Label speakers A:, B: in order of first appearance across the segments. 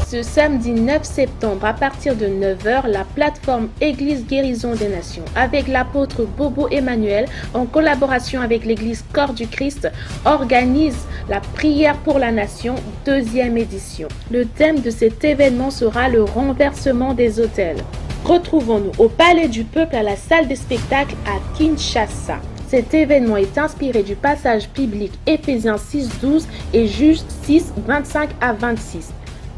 A: Ce samedi 9 septembre, à partir de 9h, la plateforme Église Guérison des Nations, avec l'apôtre Bobo Emmanuel, en collaboration avec l'Église Corps du Christ, organise la prière pour la nation, 2e édition. Le thème de cet événement sera le renversement des autels. Retrouvons-nous au Palais du Peuple à la salle des spectacles à Kinshasa. Cet événement est inspiré du passage biblique Éphésiens 6:12 et Juges 6:25 à 26.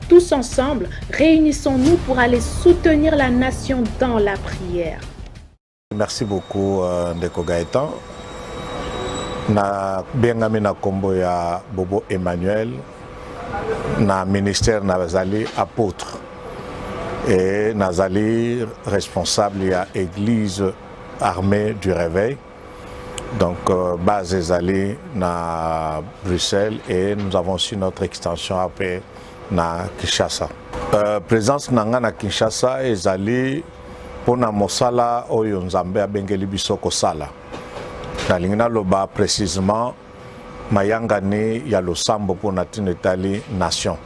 A: Tous ensemble, réunissons-nous pour aller soutenir la nation dans la prière.
B: Merci beaucoup, Ndeko Gaëtan. Na biengami na kombo ya Bobo Emmanuel, na ministère nazali apôtre et nazali responsable ya Église armée du réveil. Donc, base ezali na Bruxelles et nous avons aussi notre extension après na Kinshasa. Présence nanga na Kinshasa ezali pona mosala oyo nzambe abengeli biso kosala. Nalingi naloba précisément mayangani ya losambo pona tinetali nation.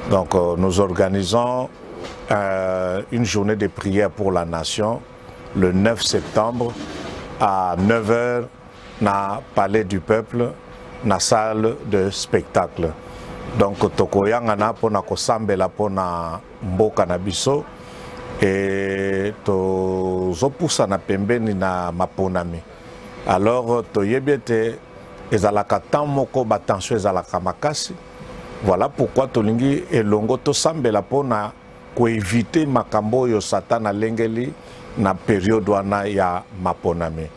B: Donc nous organisons une journée de prière pour la nation le 9 septembre à 9h na Palais du Peuple, na salle de spectacle. Donc tokoyanga na pona kosambela pona mboka na biso et tozopusa na pembeni na maponami. Alors toyebete ezalaka tan moko batension ezalaka makasi. Voilà pourquoi tolingi elongo tosambela pona koeviter makambo yo Satan alengeli na période wana ya maponami.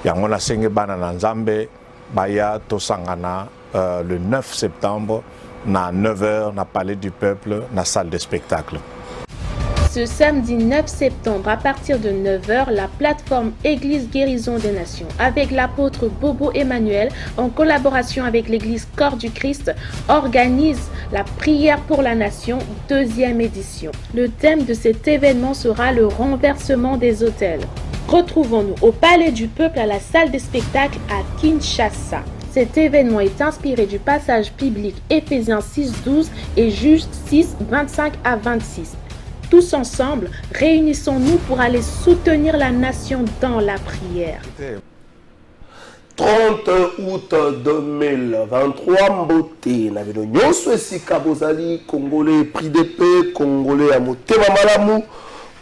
B: Yango na senge bana na nzambe baya tosangana le 9 septembre na 9h na Palais du Peuple, na salle de spectacle.
A: Ce samedi 9 septembre, à partir de 9h, la plateforme Église Guérison des Nations, avec l'apôtre Bobo Emmanuel, en collaboration avec l'Église Corps du Christ, organise la prière pour la nation, 2e édition. Le thème de cet événement sera le renversement des autels. Retrouvons-nous au Palais du Peuple à la salle des spectacles à Kinshasa. Cet événement est inspiré du passage biblique Éphésiens 6:12 et Juges 6:25 à 26. Tous ensemble, réunissons-nous pour aller soutenir la nation dans la prière.
C: 30 août 2023, Mbote, Navido Nyonso Esika Bozali, Congolais Prix d'épée, Congolais à Motema Malamu,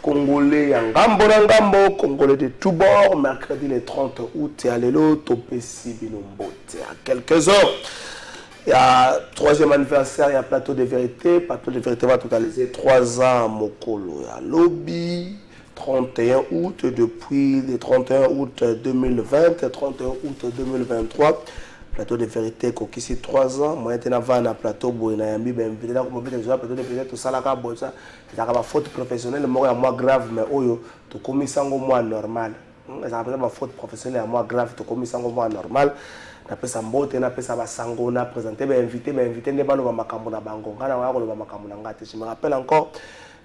C: Congolais à Ngambo na Ngambo, Congolais de tous bords, mercredi le 30 août, et allélo, Topesi Binombote. À quelques heures, il y a 3e anniversaire, il y a Plateau de Vérité. Plateau de Vérité va totaliser 3 ans à Mokolo. Il y a Lobby, 31 août, depuis le 31 août 2020, 31 août 2023. Plateau de Vérité, qui ici 3 ans. Moi, j'étais avant un plateau, je suis invité dans le plateau de Vérité, tout ça, c'est une faute professionnelle, moi grave, mais tu commis ça moi normal. C'est une faute professionnelle, moi grave, tu commis ça moi normal. Après ça mbote na pesa basango na présenter invité ne bano ba makambo na bango ngana wa ko ba makambo na ngate. Je me rappelle encore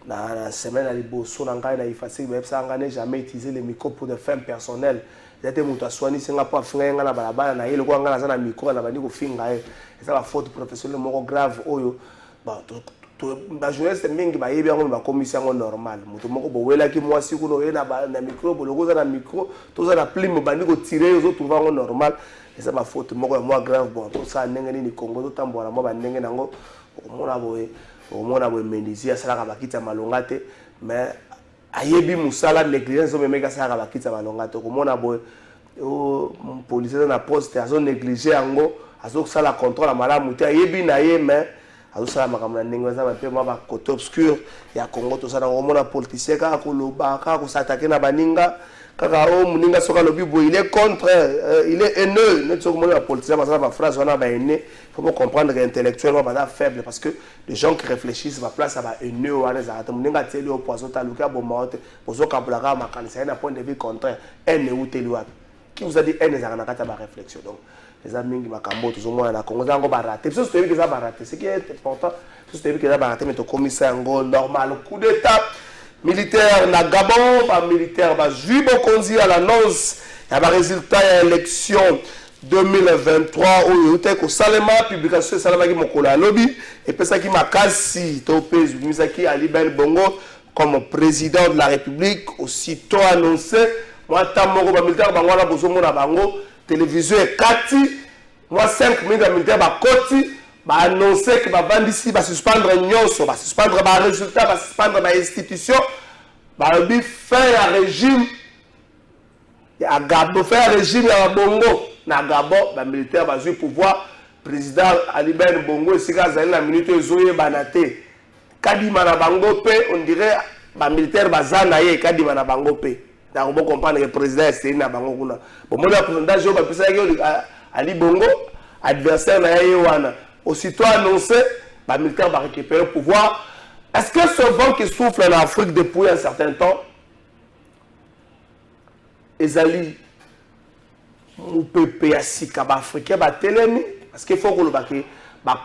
C: la semaine à liboso na ngai na ifasi ba pesa ngane jamais utiliser les micros pour des fins personnelles. J'étais muta swani singa pa finga ngana balabala na ile ko ngana za na micro na bandi ko finga e. C'est la faute professionnelle moko grave oyo ba ba journaliste mingi ba yebi yango ba commission normal muto moko bo wela ki mwasi kuno ye na micro bo logo za na micro to za na plume bandi ko tirer aux autres trouver normal. Et ça ma faute moi grave bon tout ça ndenge ni Congo to tambola mo ba ndenge nango omona boye menizia sala ka bakita malonga te mais ayebi musala négligence o memeka sala ka bakita malonga te komona boye o policier na poste azo négliger yango azo sala contrôle malamu te ayebi na ye mais azo sala makambo na ndenge za ba pe mo ba côté obscur ya Congo to sala komona politicien ka ko loba ka ko s'attaquer na baninga. Kaka muninga soka lobibo il est contre il est haineux net soka la politicien parce que la phrase on a ba haineux faut comprendre qu'intellectuellement ba faible parce que les gens qui réfléchissent va place à ba haineux wana za ta muninga teli au poison ta luka bo maote bozo kabulaka makanisa na point de vue contraire haine ou teli wapi qui vous a dit haine za na kata ba réflexion donc les amis qui makambo tous au moins na Congo za ngo ba rater parce que ça ba rater ce qui est important c'est que ça ba rater mais to commissaire ngo normal coup d'état militaire na Gabon, militaire Jubo Konzi à l'annonce, il y a un résultat de l'élection 2023 oyo te ko salema publication salama ki mokola lobby et pesa ki makasi to pèse misaki Ali Ben Bongo comme président de la République aussitôt annoncé moi tamoko ba militaire bango na bosomo na bango télévision et kati moi 5 minutes militaire ba koti ba annoncer que ba vandisi ba suspendre nyonso ba suspendre ba résultat ba suspendre ba institution ba bi fin à régime ya Gabon faire régime ya Bongo na Gabon ba militaire ba jouer pouvoir président Ali Ben Bongo esika zali na minute ezoye banate kadima na bango pe on dirait ba militaire bazana ye kadima na bango pe na ko comprendre que président est na bango kuna bon mo na pourcentage ba pesa yo Ali Bongo adversaire na ye wana aussitôt annoncé ba militaire va récupérer le pouvoir. Est-ce que ce vent qui souffle en Afrique depuis un certain temps ezali mopepe ya sika ba africain ba telemi parce qu'il faut que le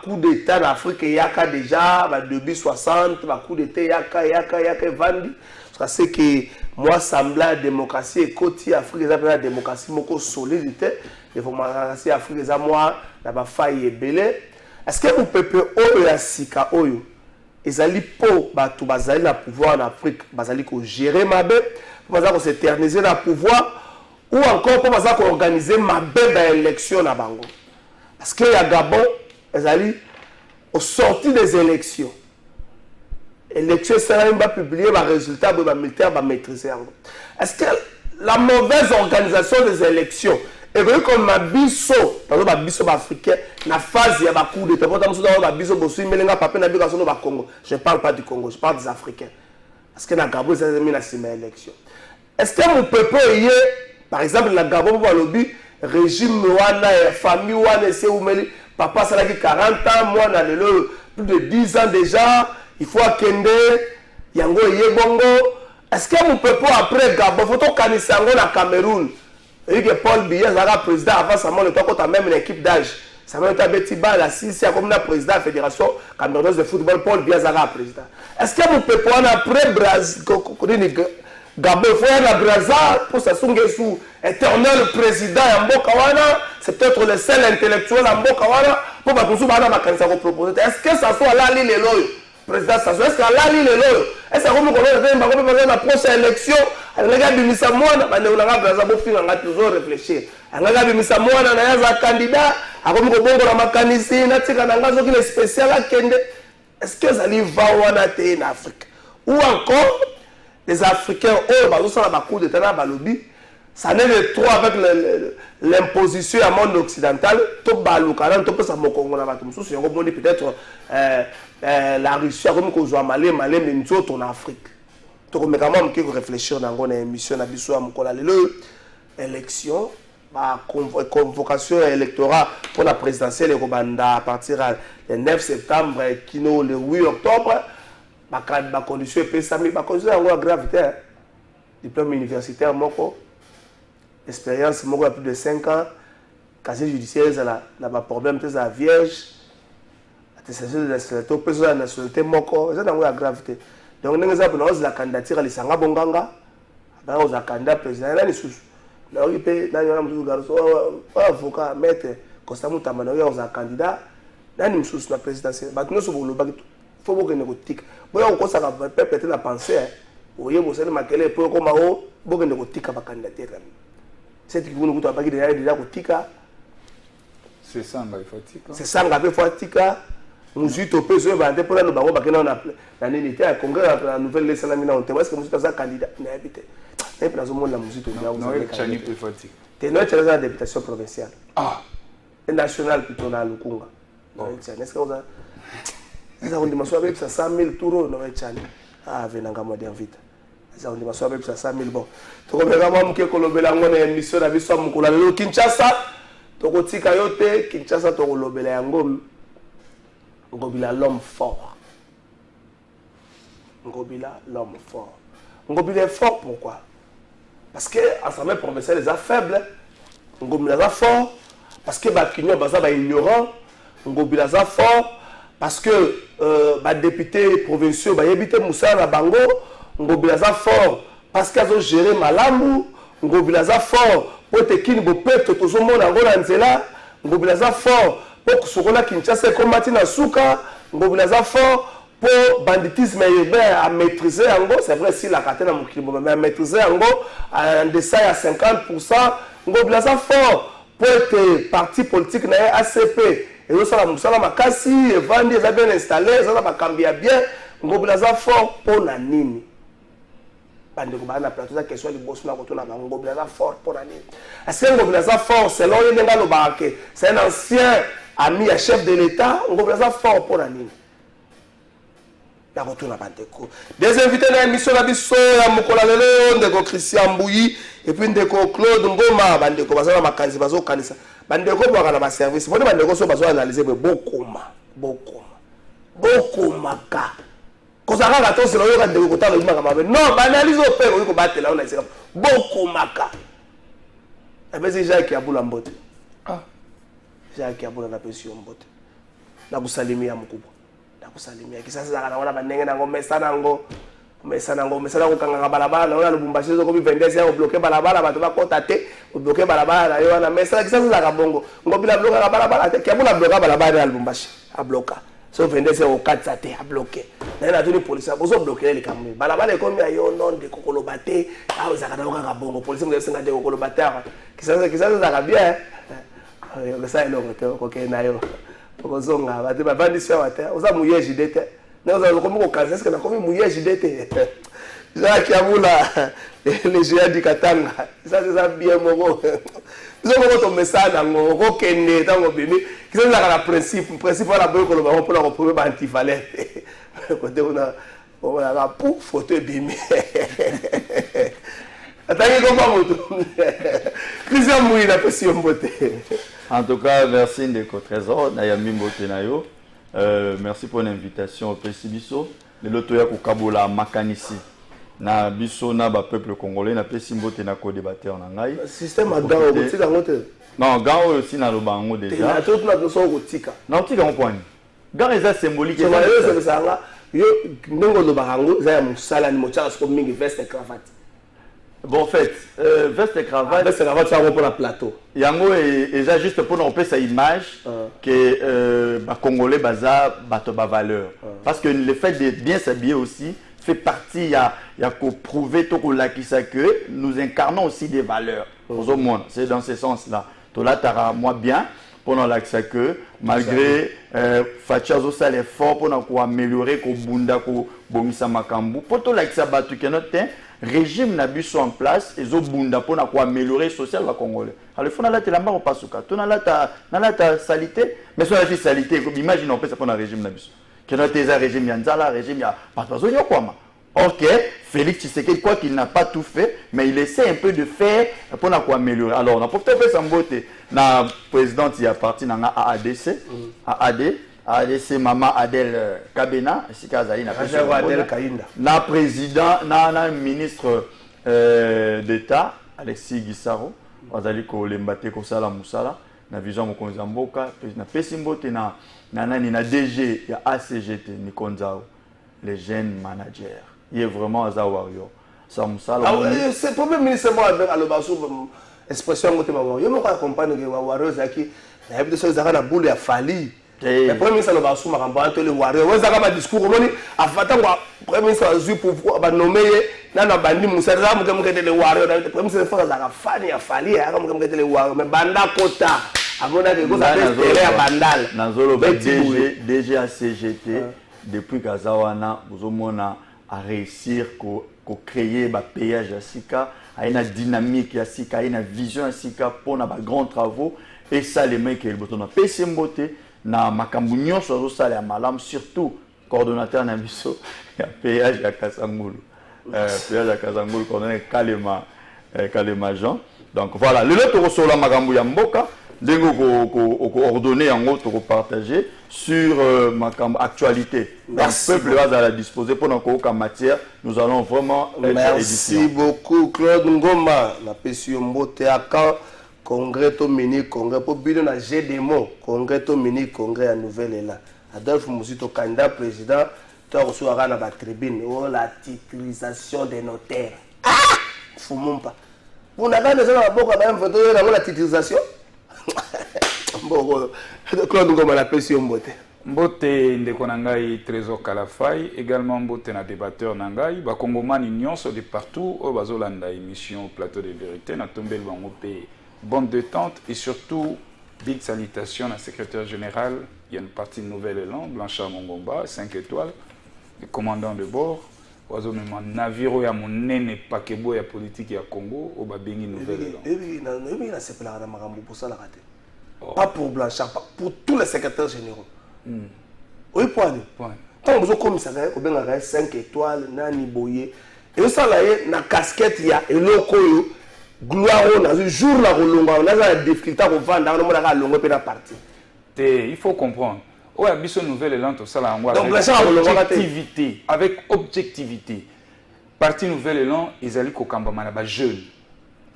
C: coup d'état en Afrique yaka déjà ba début 60 ba coup d'état yaka vandi parce que c'est que moi semblant démocratie et côté Afrique ça la démocratie moko solidité démocratie Afrique ça moi na ba faille belé est-ce que mopepe oyo ya sika oyo ezali po bato bazali na pouvoir en Afrique bazali ko gérer mabe bazali ko s'éterniser na pouvoir ou encore pour organiser ma belle élection à Bango. Parce que à Gabon, au sorti des élections, l'élection sera publiée, le résultat de militaire va maîtriser. Est-ce que la mauvaise organisation des élections est vrai comme ma biso, par exemple, ma biso africain, la phase il y a un coup d'état, je ne parle pas du Congo, je parle des Africains. Parce que la Gabon, c'est une élection. Est-ce que mon peuple est par exemple, la Gabon va lobby régime wana famille wana c'est oumeli papa ça qui 40 ans moi na lelo plus de 10 ans déjà il faut akende yango yebongo est-ce que mon peuple après Gabon faut to kanisa ngo na Cameroun et que Paul Biya sera président avant ça mon toi quand même une équipe d'âge ça va être Betiba la Sisi comme la président de la fédération camerounaise de football Paul Biya sera président est-ce que mon peuple après Brésil Gabon frère la Brazza pour sa sous éternel président en Bokawana c'est peut-être le seul intellectuel en Bokawana pour pas tout bana makanisa ko proposer est-ce que ça soit là les loyo président ça est-ce que là les loyo est-ce que comme on va la prochaine élection les gars de Misa Mwana ba ne la Brazza bo finga ngati toujours réfléchir anga de Misa Mwana na yaza candidat akomi ko bongo na makanisi na tika na ngazo ki spécial akende est-ce que ça li va wana te en Afrique ou encore les Africains, ça n'est de trop avec l'imposition à monde occidental. Peut-être la Russie a comme qu'on Malais, mais nous autres en Afrique. Donc, on peut réfléchir dans une émission l'élection, la convocation électorale pour la présidentielle à partir du 9 septembre et le 8 octobre. Ma condition est pessamée, ma condition est gravité. Diplôme universitaire, expérience, plus de 5 ans, casier judiciaire, il y a un problème, il y a vierge, attestation de nationalité, il y a nationalité, il y a gravité. Donc, nous avons la candidature à l'Isanga Bonganga, nous avons la candidature président, nous avons un avocat, maître, constamment, nous avons un candidat, nous avons la présidentielle. Il faut que nous tic. Bon, on commence à peut-être la pensée. Vous voyez, vous savez, ma quelle est pour comment on peut nous tic à la candidature. C'est que vous nous avez déjà tic.
D: C'est ça, il faut tic.
C: C'est ça, il faut tic. Nous avons besoin de pour nous baron parce que nous on a l'unité à congrès la nouvelle les salamina on te est-ce que nous sommes candidat n'habite. Et place au monde la musique on a
D: non chani peut faut tic.
C: Tu es notre la députation provinciale.
D: Ah,
C: et nationale plutôt na Lukunga. Est-ce que vous avez ça on dit ma soirée ça 100 000 tours no echani ah venanga mo d'invite ça on dit ma soirée ça 100 000 bon to ko bega mo ke kolobela ngone émission na biso mukula lelo Kinshasa to ko tika yote Kinshasa to kolobela yango Ngobila l'homme fort Ngobila l'homme fort Ngobila est fort pourquoi parce que assemblée provinciale les a faibles Ngobila est fort parce que Bakinyo baza ba ignorant Ngobila est fort parce que les députés provinciaux, les députés Moussa na Bango, Ngobila fort parce qu'ils ont géré Malamou, Ngobila fort po te kini bo peto to zo mona ngona nzela ngobila za fort po sokola Kinshasa komati na suka ngobila za fort pour banditisme urbain à maîtriser en gros, c'est vrai si la carte na mokili mais à maîtriser en gros en deçà à 50%, ngobila za fort pour être parti politique na ACP et ça la musala makasi et vandi ça bien installé ça ba kambia bien ngobila za fort pour na nini bandeko bana plateau za question liboso na kotona ba ngobila za fort pour na nini est-ce que ngobila za fort selon yenga lo barake c'est un ancien ami à chef de l'état ngobila za fort pour na nini ya kotona bandeko des invités na émission na biso ya mokola lelo ndeko Christian Mbouyi et puis ndeko Claude Ngoma bandeko bazana makanzi bazo kanisa bandeko bwaka na ba service bone bandeko so bazo analyser bokoma ka kozaka ka to selo yo ka ndeko kotala imaka mabe non ba analyse au père ko batela on a iseka bokoma ka abezi Jacques Abula Mbote Jacques Abula na pension Mbote na kusalimia mkubwa kusalimia kisasa za kana bandenge nango mesana ngo kanga balabala na ona Lubumbashi zo ko bivendesi ya bloquer balabala bato bakota te bloquer balabala yo na mesana kisasa za kabongo ngo bila bloquer balabala te kabula bloquer balabala ya Lubumbashi a bloquer so vendesi au katsa te a bloquer na tuni police bozo bloquer le kamwe balabala ekomi ayo non de kokolo bate a za kana ka kabongo police ngo senga de kokolo bate kisasa za kabia yo ça ino ko ke na yo kozonga bate babandisi wate oza muyeji dete na oza komoko kaza est-ce que na komi muyeji dete Jacques Abula les géants du Katanga ça c'est ça bien moko zo moko to mesana ngo ko kende tango bimi kisa la principe la boyo ko ba ko la ko ba antivalente côté on a la pour photo bimi attendez comment moto Christian Mbouyi na passion beauté.
E: En tout cas, merci Ndeko Trésor, Nayami Mbotenayo. Merci pour l'invitation au Presibiso. Le loto ya Kabola Makanisi. Na biso na ba peuple congolais na pesi mbote na ko débatteur na ngai.
C: Système à gao botika ngote.
E: Non, gao aussi na lobango déjà.
C: Na tout na so botika.
E: Na tika ngopani. Gao eza symbolique.
C: Ça ça là yo ndongo lobango za ya musala ni mocha ko mingi veste cravate.
E: Bon, en fait, veste et cravate.
C: Veste et cravate, ça va pour le plateau.
E: Yango est juste pour nous repérer sa image que les Congolais baza ba valeur. Parce que le fait de bien s'habiller aussi fait partie, il y a qu'on prouver tout que nous incarnons aussi des valeurs. C'est dans ce sens-là. Tout là, t'as moi bien pour nous l'accès que malgré Fachazo ça l'effort pour nous améliorer ko bunda ko bomisa makambu pour tout l'accès batu que notre régime n'a bu en place et zo bunda pour améliorer social la congolais. Alors il faut la telamba pas souka. Tu na la salité mais sur la salité imagine on peut ça pour un régime n'a bu. Que notre régime yanzala régime ya pas besoin quoi. OK, Félix Tshisekedi quoi qu'il n'a pas tout fait mais il essaie un peu de faire pour améliorer. Alors on a peut-être fait sa beauté na présidente il appartient à AADC AADC Maman Adèle Kabena, na président, na ministre d'État Alexis Gisaro, azali ko lembate ko sala musala na vision mokonzi mboka na pesimbote na DG ya ACGT Nikonzao, les jeunes managers. Il est vraiment un warrior. Ça musala.
C: C'est premier ministre moi avec alobasu expression ngote maman. Yo mo accompagne ke warrior zaki na habite so zaka na boule ya fali. Le premier ministre va assumer les warriors. Vous avez un discours comme le premier ministre va nommer les bandits. Vous savez que les warriors, le premier ministre va faire les warriors. Mais Banda Kota, avant d'aller à Bandal.
E: Nazolo DG à CGT, depuis Kazawana, vous avez réussi à créer un péage à Sika, à une dynamique à Sika, à une vision à Sika pour de grands travaux. Et ça, les mecs qui ont PC Mbote. Na makambu nyonso azosala ya malamu surtout coordonnateur na biso ya péage ya Kasangulu péage ya Kasangulu coordonnateur Kalema Jean. Donc voilà le lot tokosola makambu ya mboka ndenge ko ordonner yango to partager sur makambu actualité. Donc peuple va à la disposer pour notre matière nous allons vraiment être
C: merci beaucoup Claude Ngoma na pesi mbote aka Congrès Tomini, Congrès pour bien na GDMO, Congrès Tomini, Congrès à Nouvelle là. Adolphe Mousito, candidat président, tu as reçu à la tribune. Oh, la titrisation des notaires. Ah! Fumons pas. On a quand même la titrisation. Bon, Claude Ngoma la pression mbote.
D: Mbote ndeko nangai Trésor Kalafai, également mbote na débatteur nangai, ba Congomani nyonso de partout au bazolanda émission Plateau de vérité na tombel bango pe bonne détente et surtout big salutation à secrétaire général, il y a une partie de Nouvel Élan, Blanchard Mongomba, 5 étoiles, le commandant de bord, oiseau même navire ya monene pakebo ya politique ya Congo au babengi Nouvel Élan.
C: Oui, c'est pas la marambo pour ça la raté. Pas pour Blanchard, pas pour tous les secrétaires généraux. Oui, point. Quand vous avez commissariat, vous avez 5 étoiles, nani boye. Et ça là, na casquette ya et loko gloire on jour la rolonga, on a la difficulté à vendre, on a la longue pe na partie.
D: Il faut comprendre. Oh, il y a une nouvelle élan tout ça là, objectivité, avec objectivité. Parti Nouvel Élan, ils allaient au Kambama na ba jeune.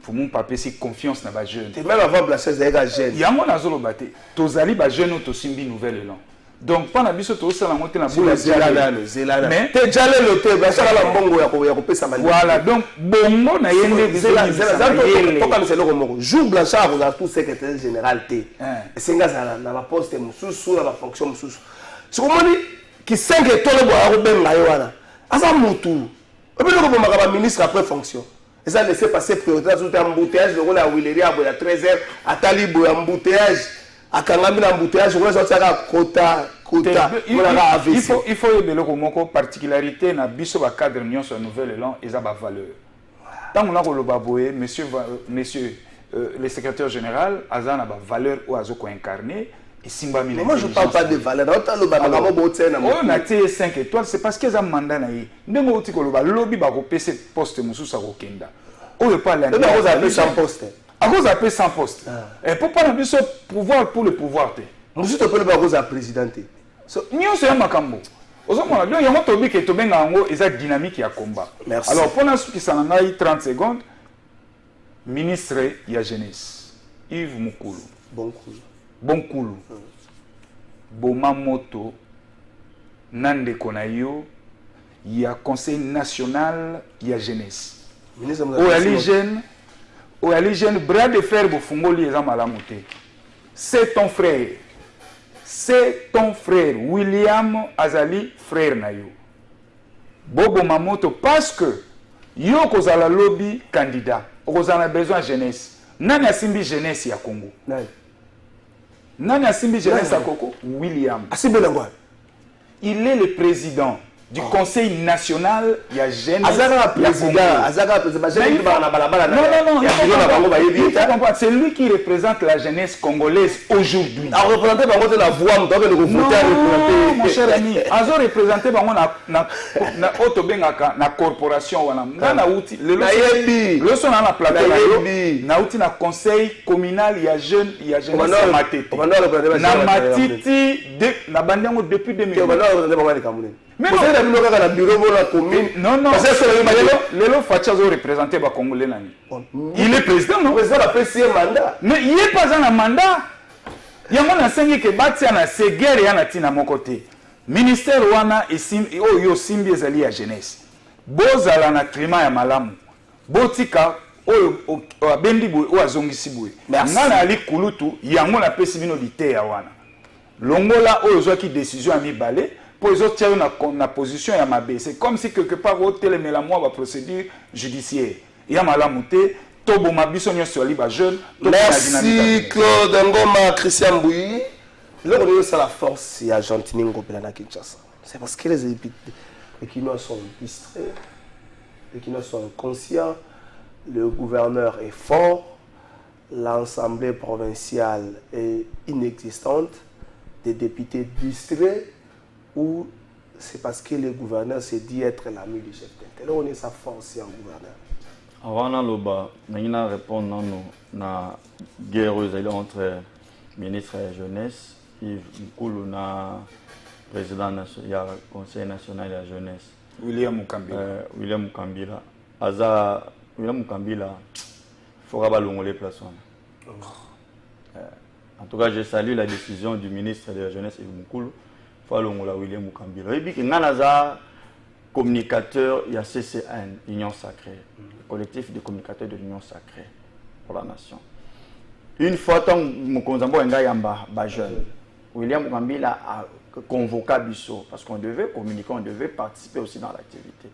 D: Faut mon papier c'est confiance na ba jeune.
C: Même avant Blacher c'est ga jeune.
D: Il y a mon azolo baté. Tozali ba jeune to simbi Nouvel Élan. Donc pendant biso to ça la monter na boule
C: Zelana. Mais t'es déjà le thé, Blacher la bongo ya ko pesa mani.
D: Voilà, donc bongo na yende
C: Zelana to comme c'est le moko. Jour Blacher vous a tout secrétaire général T. Et c'est nga na ba poste mususu na ba fonction mususu. C'est comment dit qui 5 étoiles bo ben la wana. Asa mutu. Et puis le ba ministre après fonction. Et ça laissé passer priorité sur embouteillage, le rôle à Willery à 13h, à Talibo embouteillage, à Kangambi embouteillage, on va faire quota.
D: Il faut y avoir particularité na biso ba cadre union sur Nouvel Élan et ça ba valeur. Tant on a le baboé, monsieur le secrétaire général, azana ba valeur ou azoko incarné.
C: Moi je ne parle pas de valeur.
D: On a tiré 5 étoiles, c'est parce qu'ils ont mandat. Nous avons dit que le lobby va repasser poste Moussou Kenda. On ne parle pas
C: de appeler sans poste.
D: À cause d'appeler sans poste. Et pourquoi on a besoin de pouvoir pour le pouvoir?
C: Moussou te parle pas de président.
D: Nous sommes un macambo. Il y a un tobi qui est une dynamique à combat.
C: Merci.
D: Alors pendant ce qui s'en a 30 secondes, ministre de la jeunesse, Yves Moukoulou. Bonkulu, Bomamoto, Nande Konayo, il y a Conseil national, il y a jeunesse. Ou à l'hygiène, bras de fer, Bofungoli et Zamalamote. C'est ton frère, William Azali, frère Nayo. Bobo Mamoto, parce que yo kozala lobby candidat, kozala besoin de jeunesse. Nani asimbi jeunesse ya Congo. Nani Asimbi Jeunesse Akoko? William. Il est le président du Conseil national, il y a jeunesse. Non, c'est lui qui représente la jeunesse congolaise aujourd'hui. Non, mon cher ami, Azo représenté la corporation. Le son a plateau na conseil communal, il y a jeune, il y a jeunesse na matiti na bandango depuis 2000. Mais non, Lelo Fachazo représenté par Congolais. Il est président, non?
C: Président a pris un mandat.
D: Mais il n'est pas un mandat. Il y a un enseigné que Batia na Segere ya na tina mon côté. Ministère wana et yo simbi ezali ya jeunesse. Bozala na climat ya malamu. Botika o abendi boy o azongisi boy. Ngana ali kulutu yango na pesi bino lité ya wana. Longola o ozwaki décision à mibale. Pour les autres, na position ya mabe. C'est comme si quelque part au télémela moi la procédure judiciaire. Il y a malamouté, tobo mabiso nyonso ali ba jeune.
C: Merci Claude Ngoma, Christian Bouyi. Là on est sur la force il y a Gentini Ngopela na Kinshasa. C'est parce que les Kinois sont distraits, les Kinois sont conscients, le gouverneur est fort, l'assemblée provinciale est inexistante, des députés distraits. Ou c'est parce que le gouverneur s'est dit être l'ami du chef d'État. Là, on est sa force en gouverneur.
E: Avant Loba, nous allons répondre à la guerre entre le ministre de la Jeunesse et le président du Conseil national de la Jeunesse.
D: William Mukambila.
E: William Mukambila. William Mukambila, il faut que les places. En tout cas, je salue la décision du ministre de la Jeunesse, Yves Moukoulou. Falongola William Mukambila. Et puis, communicateur, il y a CCN, Union Sacrée, le collectif de communicateurs de l'Union Sacrée pour la nation. Une fois, tant que jeune, William Gambila a convoqué Bissot parce qu'on devait communiquer, on devait participer aussi dans l'activité.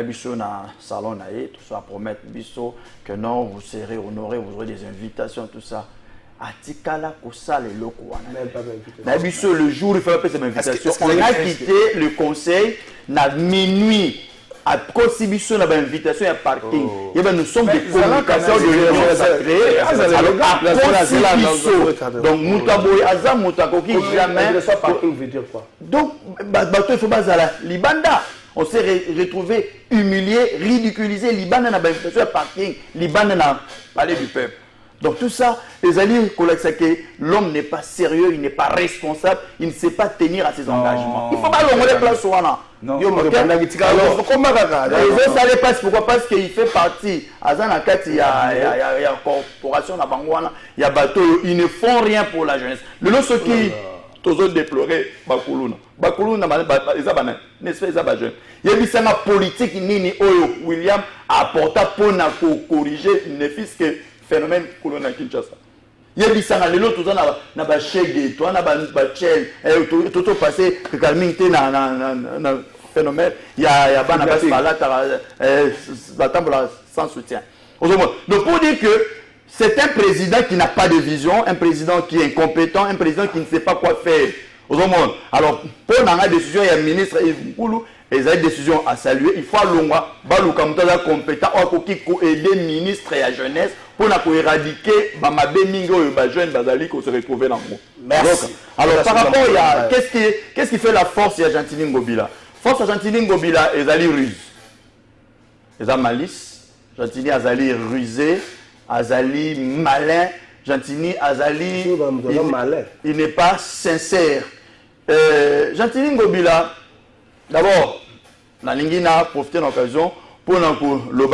E: Bissot dans le salon, tout ça, promettre Bissot que non, vous serez honoré, vous aurez des invitations, tout ça. Atikala Kosa les locaux. Bissot, le jour où il fait cette invitation, on a quitté le conseil à minuit. À Bissot, on a une invitation à parking. Nous sommes des communications de l'Union Sacrée. Donc, Moutaboy, Azam, Moutakoki, jamais.
C: Parking veut dire quoi?
E: Donc, il faut pas aller Libanda. On s'est retrouvé humilié, ridiculisé. Liban n'a pas invitation à parking. Liban n'a parlé du peuple. Donc tout ça, les alliés, l'homme n'est pas sérieux, il n'est pas responsable, il ne sait pas tenir à ses engagements. Il ne faut pas l'homme de place là. Non. Pourquoi? Parce qu'il fait partie. Il y a corporation, il y a bateau, ils ne font rien pour la jeunesse. Le lot, ce qui tous déplorer, Bakuluna, n'est-ce pas, jeune. Il y a une politique, William a apporté pour corriger ne fût-ce que phénomène Kulona Kinshasa. Il y a des gens qui ont été na ba chege, toi na ba chel, tout passé que calming na phénomène, il y a bana passe par là la table sans soutien. Donc pour dire que c'est un président qui n'a pas de vision, un président qui est incompétent, un président qui ne sait pas quoi faire. Alors pour la décision, il y a un ministre et les décisions à saluer, il faut l'ongwa, balukamta compétent, ou aider le ministre et la jeunesse pour éradiquer les jeunes qui se retrouvent dans le monde.
C: Merci.
E: Alors par rapport à qu'est-ce qui fait la force de Gentini Ngobila? Force de Gentini Ngobila, ils allaient ruse. Ils ont malice. Gentini Azali rusé, Azali malin. Gentini Azali il n'est pas sincère. Gentini Ngobila, d'abord, la Lingina a profité de l'occasion pour le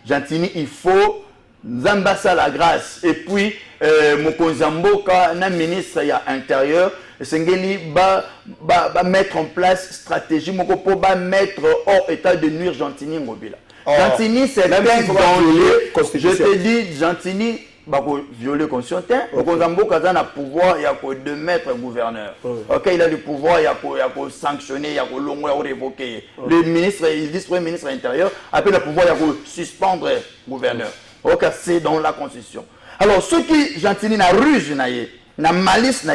E: Gentini, il faut Zambassa la grâce. Et puis, Mokonzamboka, un ministre intérieur, Sengeli va mettre en place stratégie pour mettre hors état de nuire Gentini Ngobila. Gentini, c'est un danger. Je te dis, Gentini, violer la Constitution. Mokonzamboka a le pouvoir de mettre gouverneur. Ok, il a le pouvoir de sanctionner, de révoquer. Le ministre, le vice-premier ministre intérieur a le pouvoir de suspendre le gouverneur. Ok, c'est dans la Constitution. Alors, ce qui, Gentini, n'a ruse, n'a malice,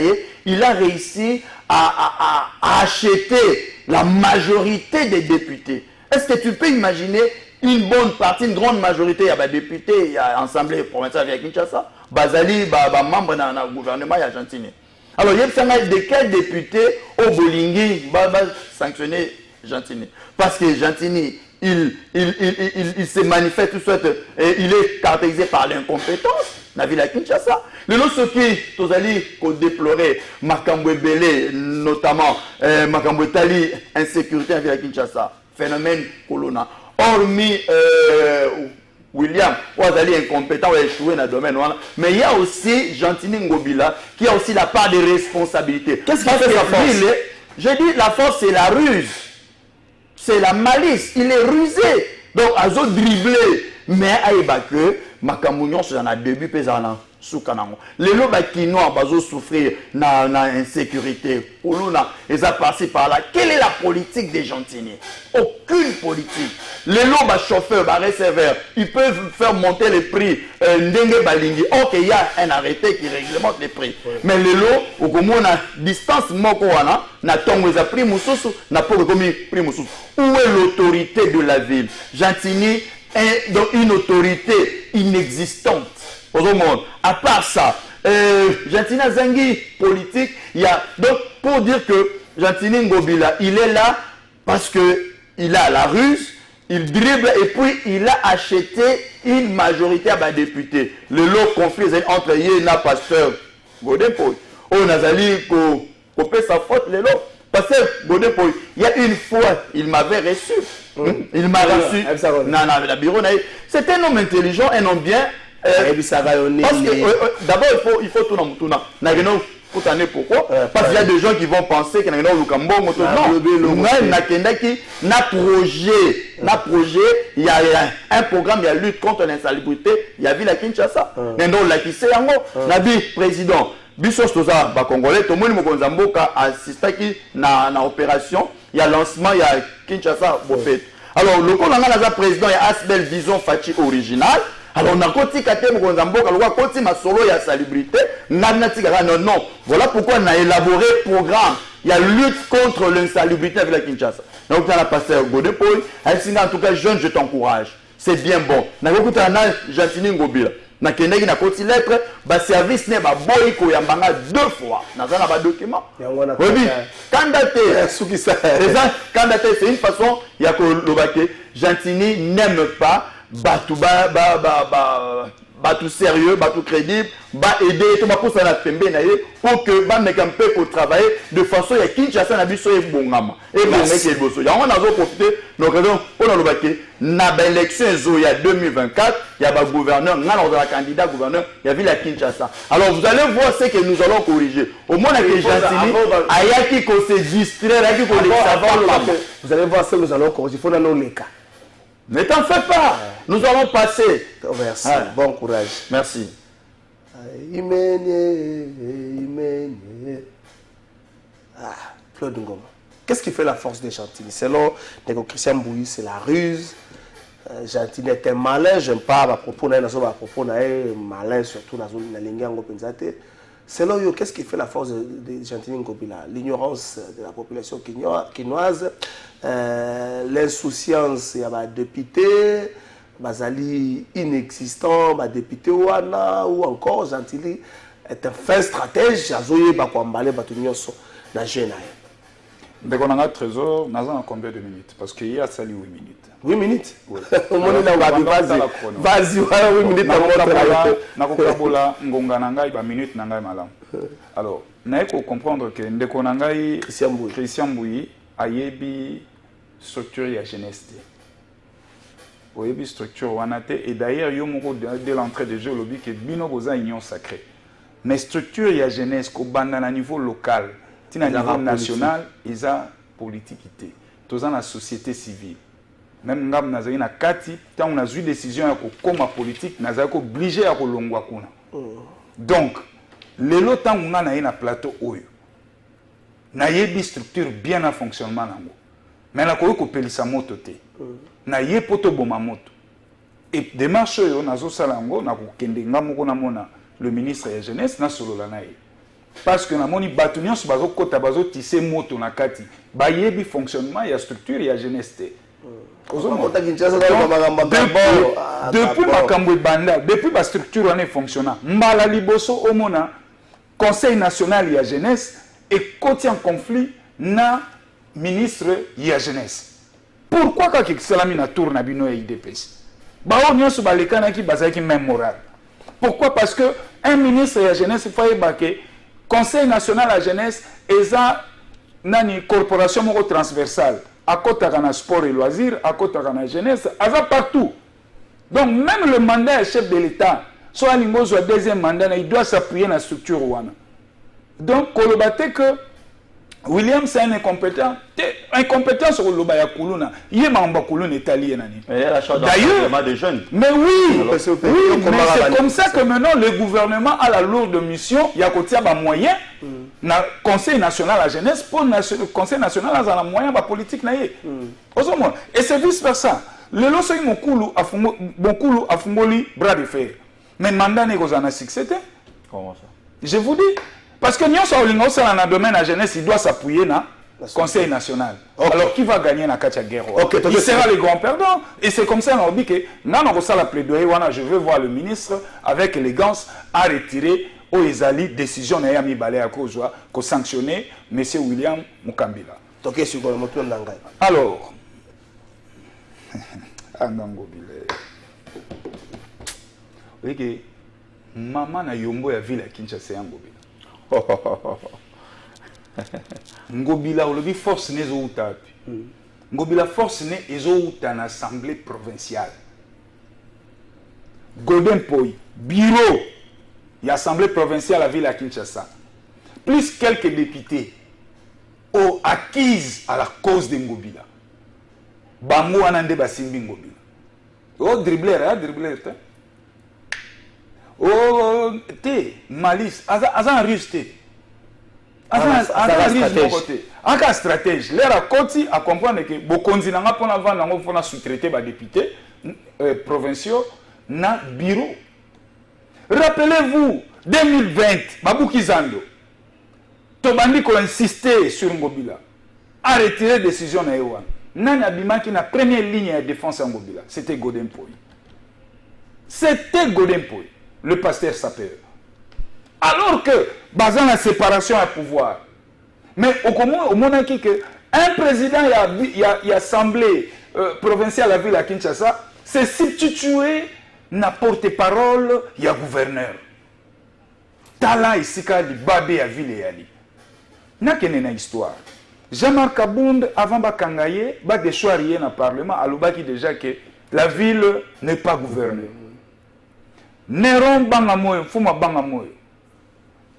E: il a réussi à acheter la majorité des députés. Est-ce que tu peux imaginer une bonne partie, une grande majorité, il y a des députés, il y a l'Assemblée provinciale avec Kinshasa, Bazali, membre dans le gouvernement, il y a Gentini. Alors, il y a de quels députés au Bolingui va sanctionner Gentini? Parce que Gentini, il se manifeste tout de suite, et il est caractérisé par l'incompétence. La ville à Kinshasa. Le lot ce qui, tous allés déplorer, Makambo Belé, notamment, Makambo Tali, insécurité à ville à Kinshasa, phénomène Colonna. Hormis William, Ouazali incompétent, ou échoué dans le domaine, mais il y a aussi Gentini Ngobila qui a aussi la part de responsabilité. Qu'est-ce qui fait la force? Je dis la force, c'est la ruse. C'est la malice, il est rusé. Donc, à zo dribbler, mais à que Makamounion, c'est dans le début, pesant sous Kanango. Les lots qui ont souffrir dans l'insécurité. Ils ont passé par là. Quelle est la politique des Gentini? Aucune politique. Les lots chauffeurs, receveurs, ils peuvent faire monter les prix. Ok, il y a un arrêté qui réglemente les prix. Mais les lots, au moins, on a distance, na tongo za prix mususu, na pas comme prix mususu. Où est l'autorité de la ville? Gentini est donc une autorité inexistante. Au monde. À part ça, Gentini Zangi politique, il y a donc pour dire que Gentini Ngobila, il est là parce que il a la ruse, il dribble et puis il a acheté une majorité à députés. Le lot conflit entre Yéna Pasteur Godepoy, on a zali couper sa faute le lot. Pasteur Godepoy, il y a une fois, il m'avait reçu. Il m'a reçu. Non, la bureau. C'est un homme intelligent, un homme bien. Parce que d'abord il faut tout dans Pourquoi? Parce qu'il y a des gens qui vont penser qu'il y a un Lukambo, non, na projet, il y a un programme, il y a lutte contre l'insalubrité, il y a Ville à Kinshasa. Maintenant, là qui sait, Nabi président, Bissos Toza, Congolais, tout le monde Mokonzamboka assisté à l'opération, il y a lancement, il y a Kinshasa, Bofet. Alors, le président, il y a Asbel Vision Fachi original. Alors, on a continué à faire ma solo et salubrité. Non. Voilà pourquoi on a élaboré un programme. Il y a lutte contre l'insalubrité avec la Kinshasa. Donc, on a passé au Godepoy. En tout cas, jeune, je t'encourage. C'est bien bon. On a écouté Jantini Ngobila. Na keneki na koti lettre ba service ne ba boy ko yambanga 2 fois na zana ba document oui candidaté candidaté c'est une façon ya ko lobake Jantini n'aime pas batu tout sérieux tout crédible aider tout pour ça na pembe na ye pour que ba meka mpe ko travailler de façon ya Kinshasa na biso e bongama et ba meka boso ya on a profiter donc raison on a lobake na ba élection zo ya 2024 il y a ba gouverneur ngana la candidat gouverneur il y a ville à Kinshasa. Alors vous allez voir ce que nous allons corriger au moins que Jantini ayaki ko se distraire ayaki ko
C: vous allez voir ce que nous allons corriger il faut dans les cas.
E: Ne t'en fais pas, nous allons passer.
C: Merci, bon courage.
E: Merci.
C: Claude Ngoma. Qu'est-ce qui fait la force de Jantini? Selon Christian Bouilly, c'est la ruse. Jantini était malin, j'aime pas à propos malin, surtout dans la langue penzate. Selon eux, qu'est-ce qui fait la force de Jantini Ngobila? L'ignorance de la population quinoise, l'insouciance il y a des députés, bazali inexistant, des députés ou encore Jantini est un fin stratège, azoye ba ko emballer ba tunyoso na jeune.
D: Dès qu'on a un trésor, nous avons combien de minutes? Parce qu'il y a sali 8 minutes.
C: 8 minutes? Oui. Vas-y, 8 minutes.
D: Nakokabola ngonga nangai ba minute nangai malam. Alors, na ko comprendre que ndeko nangai Christian Bouilly ayebi structure ya jeunesse. Oyebi structure wanate et d'ailleurs yo moko dès l'entrée de jeu lobby que bino boza union sacrée. Mais structure ya jeunesse ko banda na niveau local. Tina niveau national, ils ont politique. Tous dans la société civile. Même ngam nazali na kati, tant on a eu décision comme politique, nazali obligé à kolongwa kuna. Donc, les lots tant on a na plateau oyo. Na yebi structure bien en fonctionnement nango. Mais na ko pelisa moto te. Na ye poto boma moto. Et démarche yo nazo salango na ko kende ngamoko na mona le ministre de la jeunesse na solo la naye. Parce que namoni batu nyonso bazo kota bazo tissé moto na kati ba yebi fonctionnement ya structure ya jeunesse te. Depuis makambo banda depuis ba structure ane fonctionna mbala liboso omona conseil national ya jeunesse et côté en conflit na ministre ya jeunesse. Pourquoi ka ki salami na tour na bino ya IDPS ba o nyonso ba lekana ki bazaki même moral. Pourquoi? Parce que un ministre ya jeunesse faut ébaquer Conseil national à la jeunesse et ça nani corporation moko transversale à côté de sport et loisirs à côté de la jeunesse à partout. Donc même le mandat chef de l'État soit l'ingozo deuxième mandat il doit s'appuyer sur la structure wana. Donc kolobate que William c'est un incompétent sur le baya kuluna yema mba kuluna italien nani. D'ailleurs
E: des jeunes.
D: Mais oui, mais c'est comme ça que maintenant le gouvernement a la lourde mission il y a côté ba moyen na conseil national à la jeunesse pour le conseil national a la moyen ba politique na yé. Et c'est vice versa. Le loso mokulu afungoli bras de fer. Mais mandat négozana succès.
E: Comment ça?
D: Je vous dis parce que nous sommes dans le domaine de la jeunesse, il doit s'appuyer dans le Conseil national. Okay. Alors, qui va gagner dans la guerre? Il sera le grand perdant. Et c'est comme ça qu'on dit que la plaidoyer, je veux voir le ministre avec élégance à retirer aux Ezali décision d'Ayami Balé à cause de sanctionner M. William Mukambila. Alors, vous voyez que maman na yombo ya ville à Kinshasa Ngobila. Ngobila olobi force ne zo utapi. Ngobila force ne ezo uta na assemblée provinciale. Golden Poi bureau y assemblée provinciale à ville à Kinshasa. plus quelques députés ont acquis à la cause de Ngobila. Bango anande basimbi Ngobila. Oh dribbler, te. Oh te malice, azan russe te. Azan stratège. L'air à côté à comprendre que bokonzi nanga pona vendre nango pona sous-traiter ba députés provinciaux na bureau. Rappelez-vous 2020 Babouki Zando. Tobandi ko insister sur Ngobila a retiré décision na Ewan. Nani abimaki na première ligne de défense à Ngobila, c'était Godin Poy. C'était Godin Poy, le pasteur Sapeur. Alors que basant la séparation à pouvoir. Mais au monarchie que un président y a assemblée provinciale à la ville à Kinshasa, c'est substitué na porte-parole y a gouverneur. Tala isika li babé à ville yali. Na kenena histoire. Jean-Marc Kabound, avant Bakangaye, ba de choirier dans le Parlement, alobaki déjà que la ville n'est pas gouvernée. Néron bangamoy, fuma bangamoy.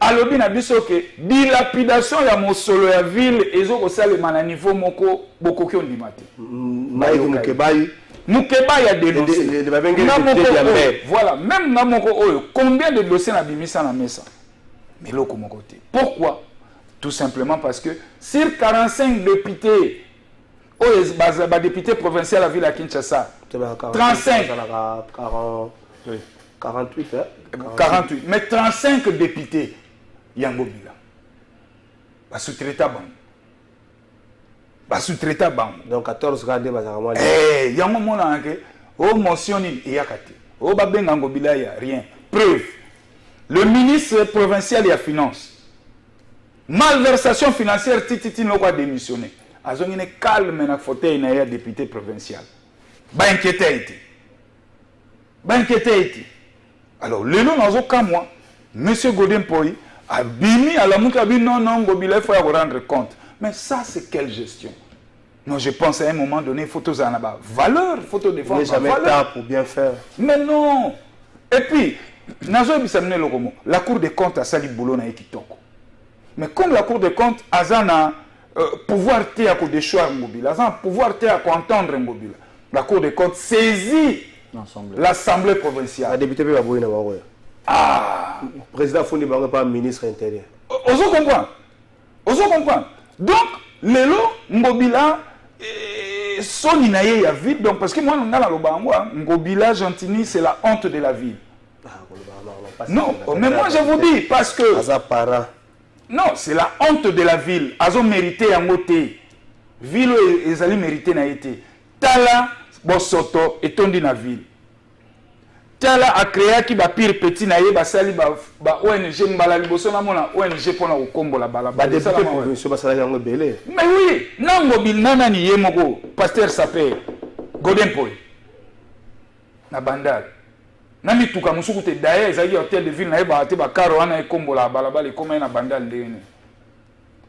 D: Alobi na biso que dilapidation ya mosolo ya ville ezo ko salema na niveau moko bokoki ondimate. Mukeba ya dénoncé. Voilà, même na moko oyo, combien de dossiers na bimisa na mesa? Mais loko moko te. Pourquoi? Tout simplement parce que sur 45 députés, députés provinciaux à la ville à Kinshasa, 35,
C: 48, hein?
D: 48, mais 35 députés, Yangobila. Sous-traita bang.
C: Donc 14 gradés,
D: Yango mona anke, o motion ni yakate. O babenga Ngobila ya rien. Preuve. Le ministre provincial de la finance. Malversation financière, Titi n'a pas démissionné. Ils ont calme dans le fauteuil na député provincial. Ba inquiété. Alors, le nom n'a aucun moi. Monsieur Godin Poy a bimi à la mouka bi non Ngobila, il faut rendre compte. Mais ça c'est quelle gestion? Moi je pense à un moment donné photos en bas valeur, photo de
C: France. Jamais tard pour bien faire.
D: Mais non. Et puis la Cour des comptes a sali boulot na Ekitoko. Mais comme la Cour des comptes a un pouvoir à déchoir Ngobila, a un pouvoir à entendre Ngobila, la Cour des comptes saisit l'Assemblée provinciale.
C: La députée peut pas voir.
D: Ah,
C: président Fondi n'est pas ministre intérieur.
D: Oso comprendre. Donc, lelo Ngobila son inaye ya vide, donc parce que moi Ngobila Gentini c'est la honte de la ville. Non, mais moi je vous dis parce que non, c'est la honte de la ville. Azo mérité en côté. Ville ils allaient mériter na été. Tala bosoto et tondi na ville. Tala a créé qui ba pire petit na ye ba sali ba ONG mbala liboso na mona ONG pona ko kombola bala ba
C: député provincial ba sali yango belé.
D: Mais oui, nango bil nana ni yemoko pasteur Sapé Godin Poy. Na bandal. Nami tuka musuku te d'ailleurs ezali hôtel de ville na ba te ba karo ana e kombola bala bala comme na bandal ndene.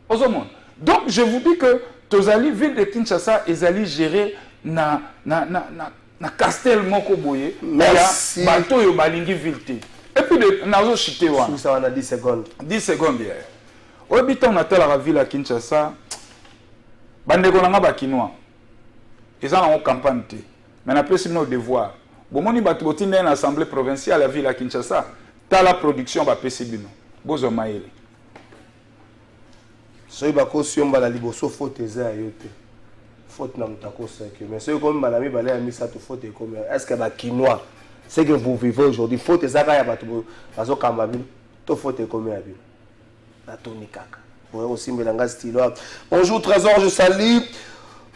D: Ozomon. Donc je vous dis que tozali ville de Kinshasa ezali géré na castel moko boye.
C: Merci.
D: Bato yo balingi ville. Et puis nazo chité wa.
C: Ça on a 10 secondes.
D: 10 secondes hier. Obita on atela la ville à Kinshasa. Bandeko nanga ba kinois. Ils ont une campagne. Mais na pesi no devoir. Bomoni bato botinda na assemblée provinciale à la ville à Kinshasa. Ta la production ba pesi bino. Bozo maele.
C: Soy bako siomba la liboso faute eza yote. Faute na mutako seke. Mais soy comme malami balé ami ça tout faute comme est-ce que ba kinois c'est que vous vivez aujourd'hui faute eza ka ya bato bazo kamba bino. To faute comme ya bino. La toni kaka. Bon aussi melanga stylo. Bonjour Trésor, je salue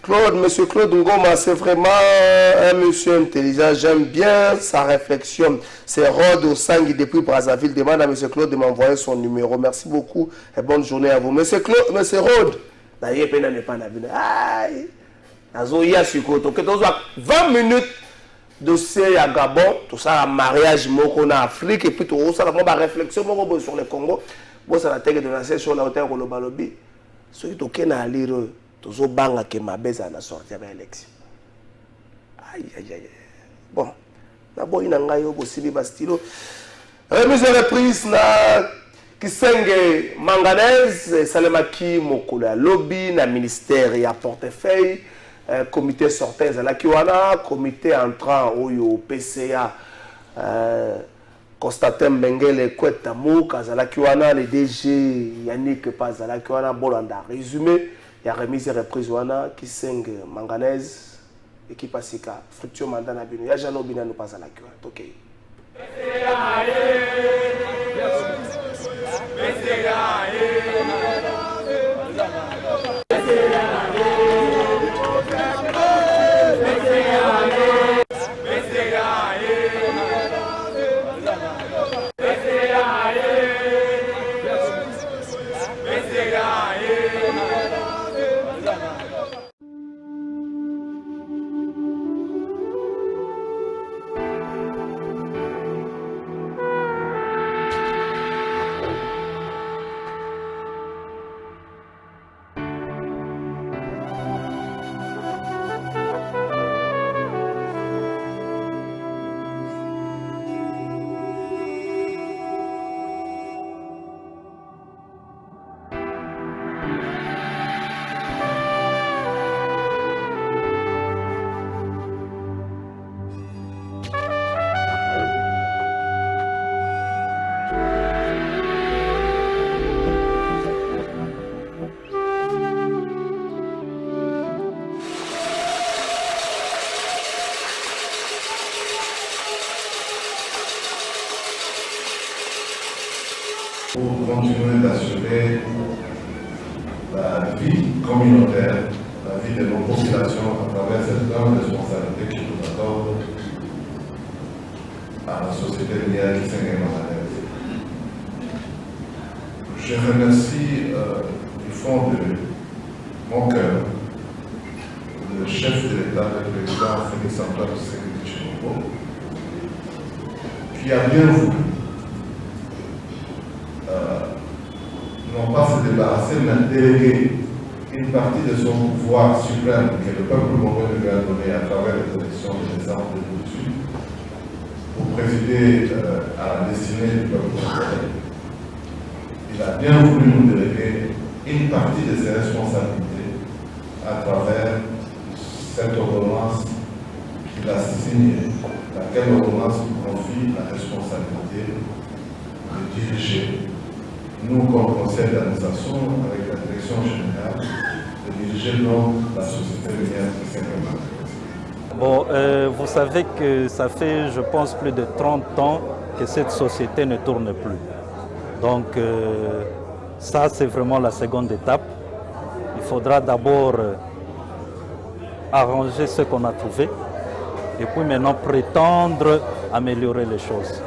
C: Claude, monsieur Claude Ngoma, c'est vraiment un monsieur intelligent. J'aime bien sa réflexion. C'est Rod Osangi depuis Brazzaville. Demande à monsieur Claude de m'envoyer son numéro. Merci beaucoup et bonne journée à vous. Monsieur Claude, monsieur Rod. D'ailleurs, il n'est pas nabil. Aïe. Nazoya Sukoto. Que tu as 20 minutes de dossier à Gabon, tout ça, un mariage en Afrique, et puis tout ça, la réflexion sur le Congo. Bon, c'est la tête de la session, la hauteur de l'Obalobi. Ce qui est à lire. Tozo banga ke mabeza na sortir à l'élection. Aïe aïe aïe. Bon, na boy na ngayo bosili ba stylo. Remise reprise na Kisenge manganèse salemaki mokolo ya lobby na ministère ya portefeuille comité sortant ezalaki wana comité entrant oyo PCA Constantin Mbengele Kweta Mouk azalaki wana le DG Yannick Pazalaki wana bolanda résumé ya remise et reprise wana Kisenge manganèse équipe asika structure mandat na bino ya jano bina no Pazalaki wana tokei
F: pour continuer d'assurer la vie communautaire, la vie de nos populations à travers cette grande responsabilité qui nous accorde à la société minière Kisenge manganèse. Je remercie du fond de mon cœur le chef de l'État, le président Félix Antoine Tshisekedi Tshilombo, qui a bien voulu non pas se débarrasser, mais déléguer une partie de son pouvoir suprême que le peuple congolais lui a donné à travers les élections de décembre 2018 pour présider à la destinée du peuple congolais. Il a bien voulu nous déléguer une partie de ses responsabilités à travers cette ordonnance qu'il a signée, laquelle ordonnance confie la responsabilité de diriger, nous comme conseil d'administration, avec la direction générale, de diriger donc la société minière Kisenge manganèse.
G: Bon, vous savez que ça fait, je pense, plus de 30 ans que cette société ne tourne plus. Donc, ça, c'est vraiment la seconde étape. Il faudra d'abord arranger ce qu'on a trouvé et puis maintenant prétendre améliorer les choses.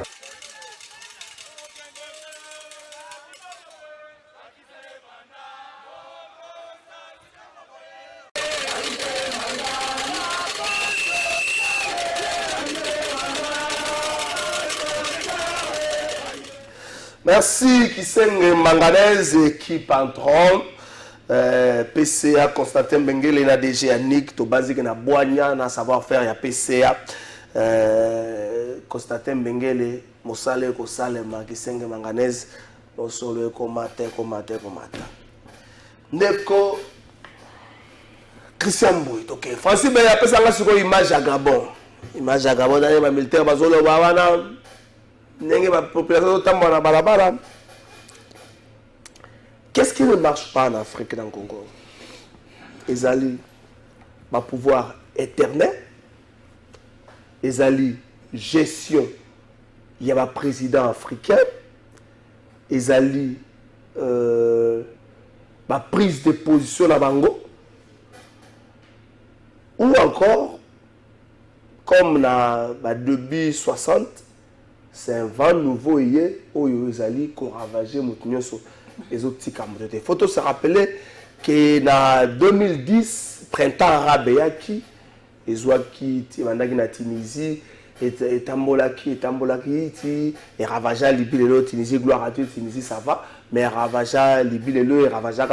C: Merci Kisenge manganèse équipe entrant PCA Constantin Mbengele na DG Yannick to basique na boanya na savoir-faire ya PCA Constantin Mbengele mosale ko salema Kisenge manganèse no solo ko mate ndeko Christian Mbui ok Francis be ya pesa nga siko image ya Gabon dans les militaires bazolo bawana la population de Balabala. Qu'est-ce qui ne marche pas en Afrique, dans le Congo? Ils allaient pouvoir éternel, ils allaient gestion, il y a un président africain, ils allaient prise de position à Bango, ou encore, comme dans début 60, c'est un vent nouveau hier où ils allaient ravager les autres petits camarades. Il faut se rappeler que en 2010, printemps arabe, ils ont quitté la Tunisie, et tambolaki, et ravager Libye, la Tunisie, gloire à Dieu, Tunisie ça va, mais ravager Libye, et ravager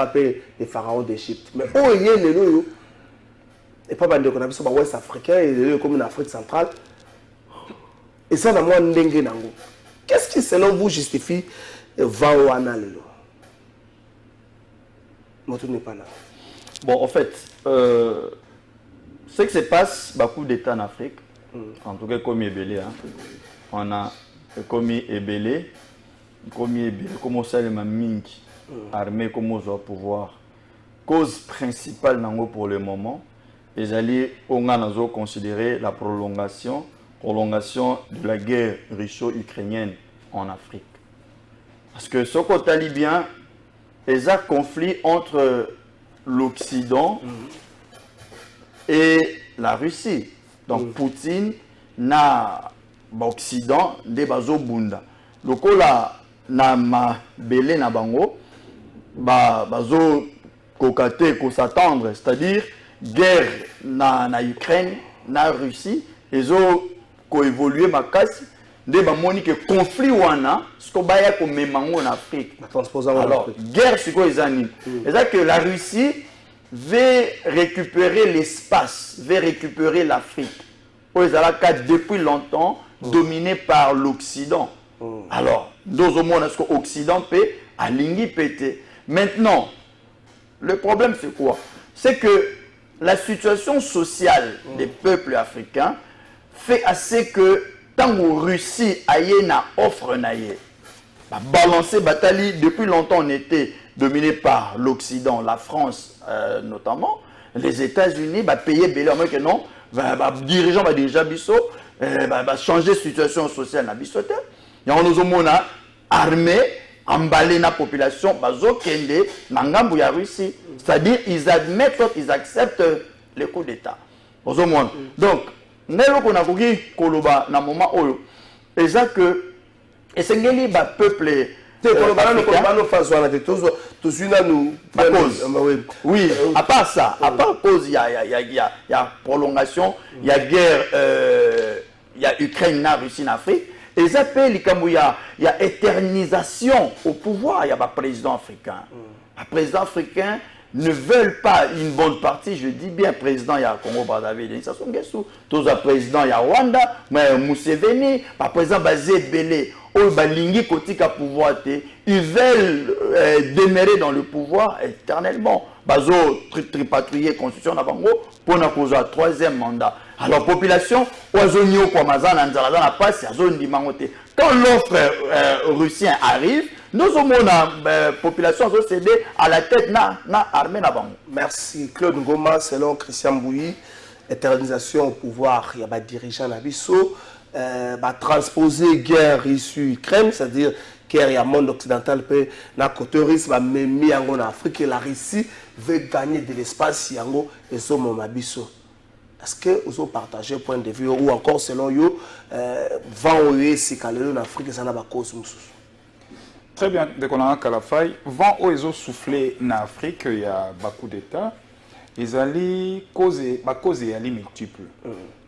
C: les pharaons d'Égypte. Mais où il y a les lots, et pas mal de connaissances sur l'Ouest africain et comme en Afrique centrale. Et ça, qu'est-ce qui, selon vous, justifie va au anal. Moto n'est pas là.
E: Bon, en fait, ce qui se passe, beaucoup d'États en Afrique, en tout cas comme Ebélé, hein, on a comme Ebélé, comme ça les Mingi, armée comme au pouvoir. Cause principale pour le moment, les alliés ont considéré la prolongation de la guerre russo-ukrainienne en Afrique. Parce que ce côté libyen, il y a un conflit entre l'Occident et la Russie. Donc Poutine n'a l'Occident des bazo bunda. Le cola na ma belé na bango bazo kokate ko s'attendre, c'est-à-dire guerre na Ukraine na Russie ils ont évolué ma casse des bamoni que conflit wana ce qu'on baya ko memango en Afrique. Alors guerre c'est quoi les amis? C'est que la Russie veut récupérer l'espace, veut récupérer l'Afrique. Depuis longtemps dominé par l'Occident. Alors, dans le monde, est-ce que l'Occident peut aligner péter? Maintenant, le problème c'est quoi? C'est que la situation sociale des peuples africains fait assez que tant que la Russie a une offre, balancer bataille, depuis longtemps on était dominé par l'Occident, la France notamment, les États-Unis payer belé que non, dirigeant va déjà biso, changer la situation sociale na bisote. Il y a une armée emballée la population, bazo kende nangambu ya Russie, c'est-à-dire ils admettent, ils acceptent le coup d'État. Donc, nelo qu'on a koki koloba na moment où et ça que et c'est ngeli ba peuple oui, à part ça, à part cause, il y a prolongation, il y a guerre, il y a Ukraine, Russie, Afrique. Et ça fait il y a éternisation au pouvoir, il y a un président africain. Un président africain ne veulent pas une bonne partie, je dis bien président, il y a Congo-Brazzaville, ça sont tous les présidents, il y a Rwanda, mais Museveni, le président Bazé Belé, ils veulent demeurer dans le pouvoir éternellement. Bazo tripatouiller constitution nabango pour na cause un troisième mandat. Alors population oazonio kwa mazana nzala na passe azoni mangote. Quand l'offre russien arrive, nous avons la population a cédé à la tête na armée nabango.
C: Merci Claude Ngoma. Selon Christian Bouyi, éternisation au pouvoir, il y a des dirigeants nabiso transposer guerre Russie-Ukraine, c'est-à-dire guerre et monde occidental peut na côté russe même en Afrique et la Russie veut gagner de l'espace yango et so momabiso. Est-ce que vous avez partagé un point de vue ou encore selon vous vent oye si calé en Afrique ça n'a pas cause mususu?
D: Très bien, dès qu'on a un calafai, vent oye soufflé en Afrique, il y a beaucoup d'États, ils allaient causer multiples.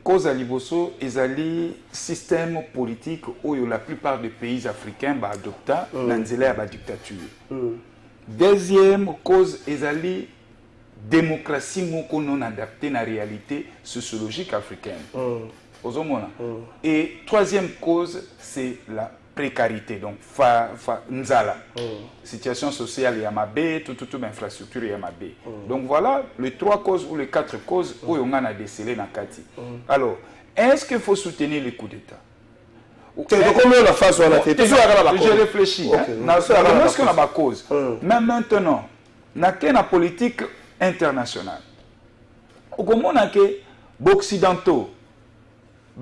D: Cause à Liboso, ils allaient système politique où la plupart des pays africains adoptent la dictature. Deuxième cause, ils allaient démocratie non adaptée à la réalité sociologique africaine. Et troisième cause, c'est la précarité, donc nzala. Situation sociale yamabé, toute infrastructure yamabé. Donc voilà les trois causes ou les quatre causes où on a décelé dans Kati. Alors, est-ce qu'il faut soutenir les coups d'État? Je réfléchis. Est-ce qu'on a ma cause? Mais maintenant, dans la politique internationale, au moment où les occidentaux,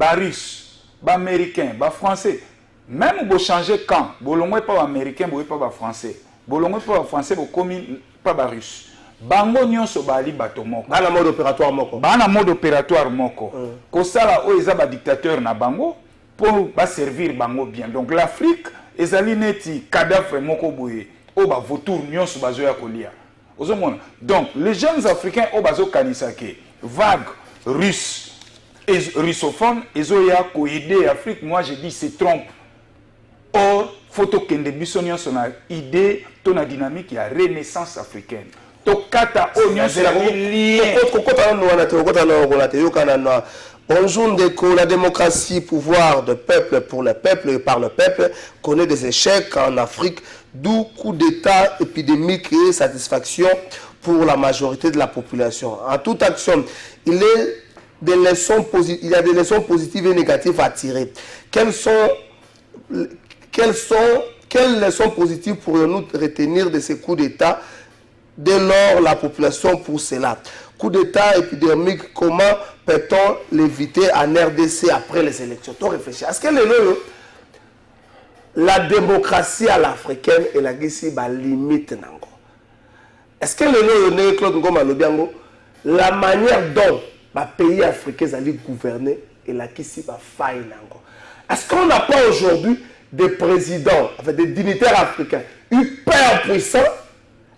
D: les russes, les américains, les français, même si vous changez quand, vous ne pas américain, vous ne pas français, vous ne pas français, vous ne pas russe. Bango nyonso bali bato moko.
C: Bana mode opératoire moko.
D: Bana mode opératoire moko. Kosala o eza ba dictateur na bango pour ba servir bango bien. Donc l'Afrique ezali neti cadavre moko boye o ba vautour nyonso bazoya kolia. Ozomona. Donc les jeunes africains o bazo kanisake vague russe et russophone ezoya ko aider Afrique. Moi je dis c'est trompe. Or photo kende biso nyonso na idée ton dynamique ya renaissance africaine. Tokata onion c'est la lien.
C: Bonjour Ndeko, la démocratie, pouvoir de peuple pour le peuple et par le peuple, connaît des échecs en Afrique, d'où coup d'État épidémique et satisfaction pour la majorité de la population. En toute action, il y a des leçons positives et négatives à tirer. Quelles leçons positives pourrions-nous retenir de ces coups d'État dès lors la population pour cela? Coup d'État épidémique, comment peut-on l'éviter en RDC après les élections? Tu réfléchis. Est-ce que la démocratie à l'africaine et la limite nango? Est-ce que Claude Ngoma Lobiango, la manière dont les pays africains allaient gouverner et la faille nango? Est-ce qu'on n'a pas aujourd'hui des présidents, enfin des dignitaires africains hyper puissants,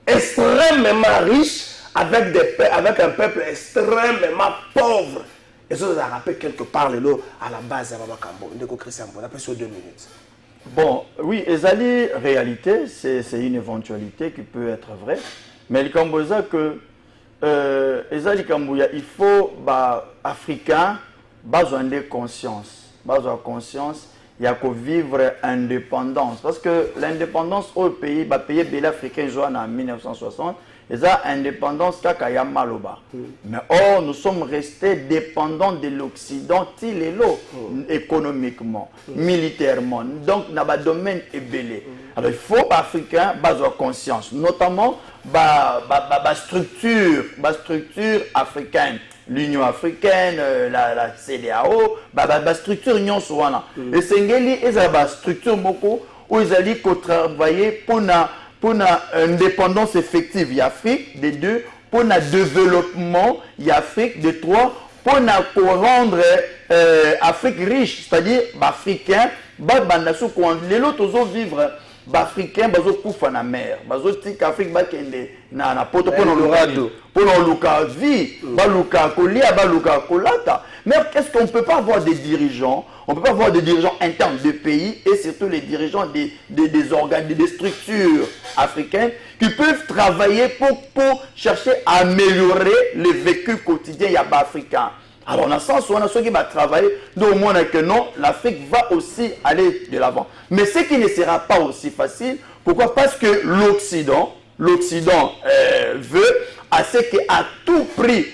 C: extrêmement riches, avec un peuple extrêmement pauvre? Et ça, ça rappelle quelque part à la base de Makambo. Ndeko Christian, on a fait sur 2 minutes.
E: Bon, oui, Ezali, réalité, c'est une éventualité qui peut être vraie. Mais le Camboza que Ezali Kambouya, il faut Africains besoin de conscience. Besoin de conscience, il y a que vivre indépendance. Parce que l'indépendance au pays, pays belge africain en 1960, et ça, indépendance, c'est maloba. Mais or, nous sommes restés dépendants de l'Occident, économiquement, militairement. Donc, dans le domaine est belé. Alors, il faut Africains avoir conscience, notamment la structure africaine, l'Union africaine, la CEDEAO, la structure Union Souana. Et c'est une structure où ils allaient travailler pour l'indépendance effective de l'Afrique, de 2, pour le développement de l'Afrique, de 3, pour rendre l'Afrique riche, c'est-à-dire l'Africain, les autres vivre. Les Africains, ils sont na mer. Ils sont Afrique na poto pour nous vie, mais qu'est-ce qu'on ne peut pas avoir des dirigeants? On ne peut pas avoir des dirigeants internes de pays et surtout les dirigeants des organes, des structures africaines qui peuvent travailler pour chercher à améliorer le vécu quotidien africain. Alors, dans le sens où on a ceux qui vont travailler, donc au moins que non, l'Afrique va aussi aller de l'avant. Mais ce qui ne sera pas aussi facile, pourquoi? Parce que l'Occident veut à ce qu'à tout prix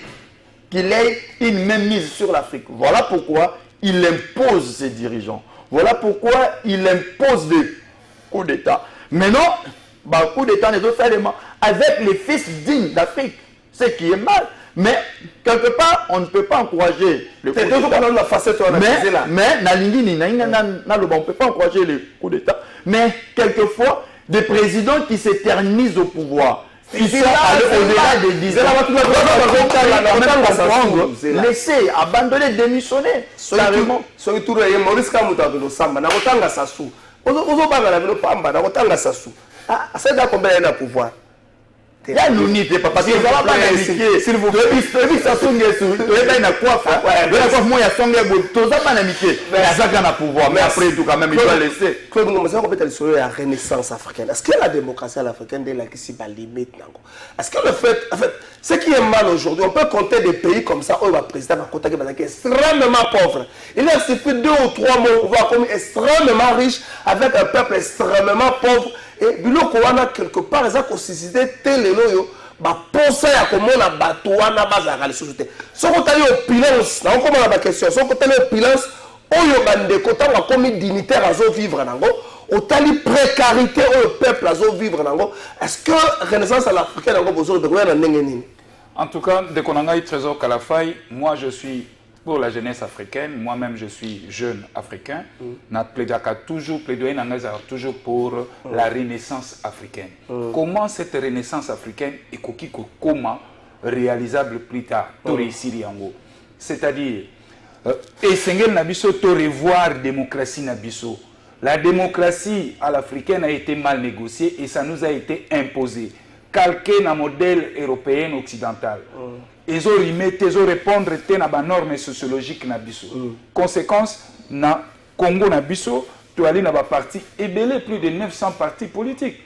E: qu'il ait une même mise sur l'Afrique. Voilà pourquoi il impose ses dirigeants. Voilà pourquoi il impose des coups d'État. Maintenant, coup d'État n'est pas seulement avec les fils dignes d'Afrique, ce qui est mal. Mais quelque part, on ne peut pas encourager le coup d'État. On ne peut pas encourager le coup d'État. Mais quelquefois, des présidents qui s'éternisent au pouvoir, qui sont au-delà des 10 ans, laisser, abandonner, démissionner. Carrément. Il y a l'unité, parce que ça va pas l'amitié. S'il vous plaît, ça sonne sur. Tu es dans quoi faire? Moi, il y a sonné, tu n'as pas l'amitié. Il y a ça qu'on a pouvoir, mais après tout, quand même, il doit laisser.
C: Claude Ngoma, c'est peut-être sur la renaissance africaine. Est-ce que la démocratie africaine est là qui s'y limite? Est-ce que le fait, en fait, ce qui est mal aujourd'hui, on peut compter des pays comme ça où le président va compter qui est extrêmement pauvre. Il a suffi 2 ou 3 mots pour voir comme extrêmement riche avec un peuple extrêmement pauvre. Et biloko wana quelque part ils ont suscité tel loyo ba penser à comment la bateau wana bazaka les sociétés. So ko tali opulence, na ko mona ba question, so ko tali opulence oyo bande ko tanga comme dignitaire azo vivre nango, o tali précarité au peuple azo vivre nango. Est-ce que renaissance à l'africaine nango besoin de quoi na ndengeni?
D: En tout cas, de Konangai Trésor Kalafai, moi je suis pour la jeunesse africaine, moi-même je suis jeune africain, n'a toujours plaidoyer toujours pour la renaissance africaine. Comment cette renaissance africaine est comment réalisable plus tard, pour réussir yango? C'est-à-dire, Essengel Nabiso, to revoir démocratie Nabiso. La démocratie à l'africaine a été mal négociée et ça nous a été imposé, calqué dans le modèle européen occidental. Ils ont remetté, ils ont répondre à des normes sociologiques na biso. Conséquence, na Congo na biso, tu allais dans la partie ébélé plus de 900 partis politiques.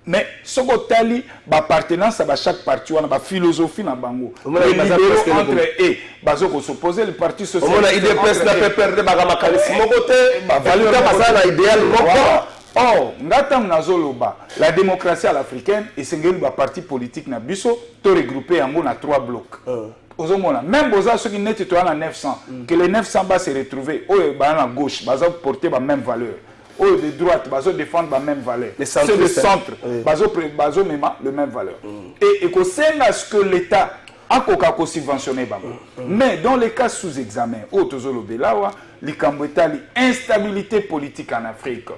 D: mais ce que tali appartenance à chaque parti on a ba philosophie na bango
C: les
D: libéraux entre eux bazo ko s'opposer le parti socialiste
C: on a idée presse na peut perdre ba makalisi mon côté valuta basala idéal moko
D: oh ngata nazoloba la démocratie à l'africaine et sengeli ba parti politique na biso to regrouper yango na 3 blocs ozomona même boza ceux qui net to na 900 que les 900 va se retrouver au ba na gauche baza porter ba même valeur ou de droite, bazo défendre la même valeur. C'est le centre, bazo mema le même valeur. Et que c'est là ce que l'État a subventionné. Mais dans les cas sous examen, l'instabilité politique en Afrique,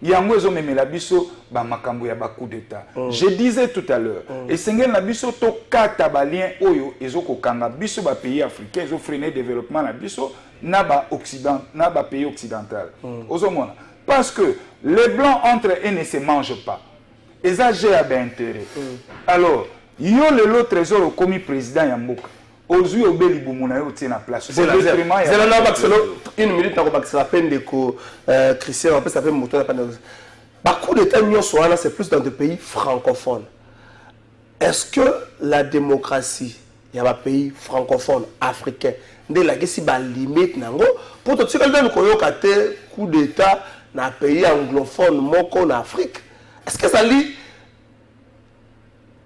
D: il y a un même la biso, makambo ya coup d'État. Je disais tout à l'heure, et c'est la biso to katabalien oyo ezoko kanga biso ba pays africains, ils ont freiné le développement la biso na ba occident, na ba pays occidental. Ozomona. Parce que les blancs entre eux ne se mangent pas. Ils ont intérêt. Alors, il y a le trésor comme président Yambouk. Ozu obeli bumuna yo tient la place.
C: C'est une minute à la peine de Christian, après ça fait mon tour. Beaucoup de temps, c'est plus dans des pays francophones. Est-ce que la démocratie, il y a un pays francophone, africain, de la question limite, pour tout ce que le coup d'État, dans un pays anglophone, moko en Afrique, est-ce que ça lit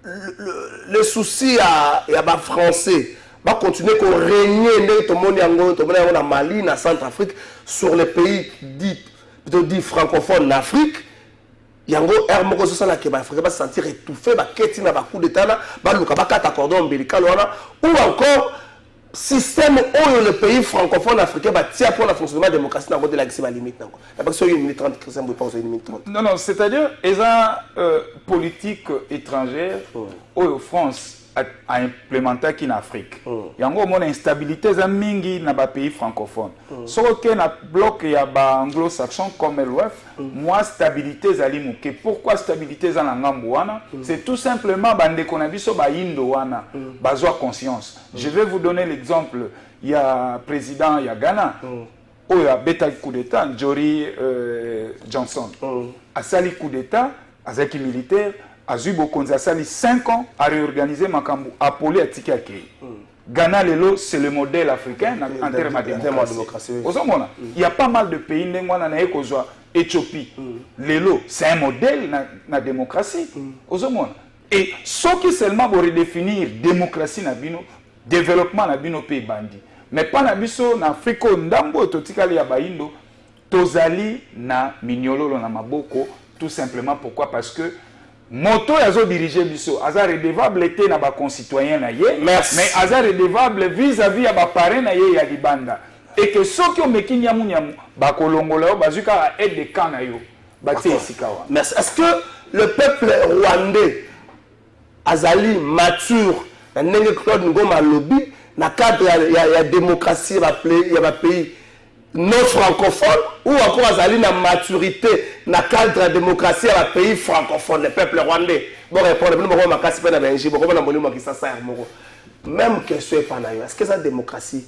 C: le souci à les Français va continuer à régner tout le monde en Mali, en Centrafrique, sur les pays dits francophones en Afrique? Il y a un peu de choses qui va se sentir étouffé, va quitter un coup d'État, va le cordon ombilical, ou encore système où le pays francophone africain va tirer pour le fonctionnement de la démocratie dans la limite. Il y a une minute 30, Christian, vous pensez une minute 30.
D: Non, c'est-à-dire, ils ont politique étrangère où France a implémenté en Afrique. Il y a une instabilité dans les pays francophones. Sauf que dans le bloc anglo-saxon comme l'Ouest, moi, stabilité est pourquoi stabilité est en c'est tout simplement qu'on a vu sur l'Indo-Wana, besoin conscience. Je vais vous donner l'exemple. Il y a un président, il y a Ghana, où il y a un coup d'État, Jory Johnson. A sali coup d'État, à Zaki militaire, Azubo Konza sali 5 ans à réorganiser Makambu, à Poli à Tikake. Ghana, c'est le modèle africain en termes de démocratie. Il y a pas mal de pays, Éthiopie. Lelo, c'est un modèle dans la démocratie. Et ce qui seulement pour redéfinir démocratie, développement dans nos pays bandits. Mais pas dans l'Afrique, ndambo totikali ya baindo, tozali na mignolo na maboko, tout simplement pourquoi? Parce que moto yazo diriger biso aza redevable était na ba concitoyens na ye mais aza redevable vis-à-vis ya ba parents na ye ya libanda et que ceux qui ont meki nyamu ba kolongola yo bazuka aide de camp na yo bati esikawa.
C: Mais est-ce que le peuple rwandais azali mature na ndenge Claude Ngoma lobby na cadre ya démocratie il y a un pays non francophone ou encore azali na maturité na cadre de démocratie à un pays francophone, le peuple rwandais? Bon, répondre, même question est pas là. Est-ce que cette démocratie,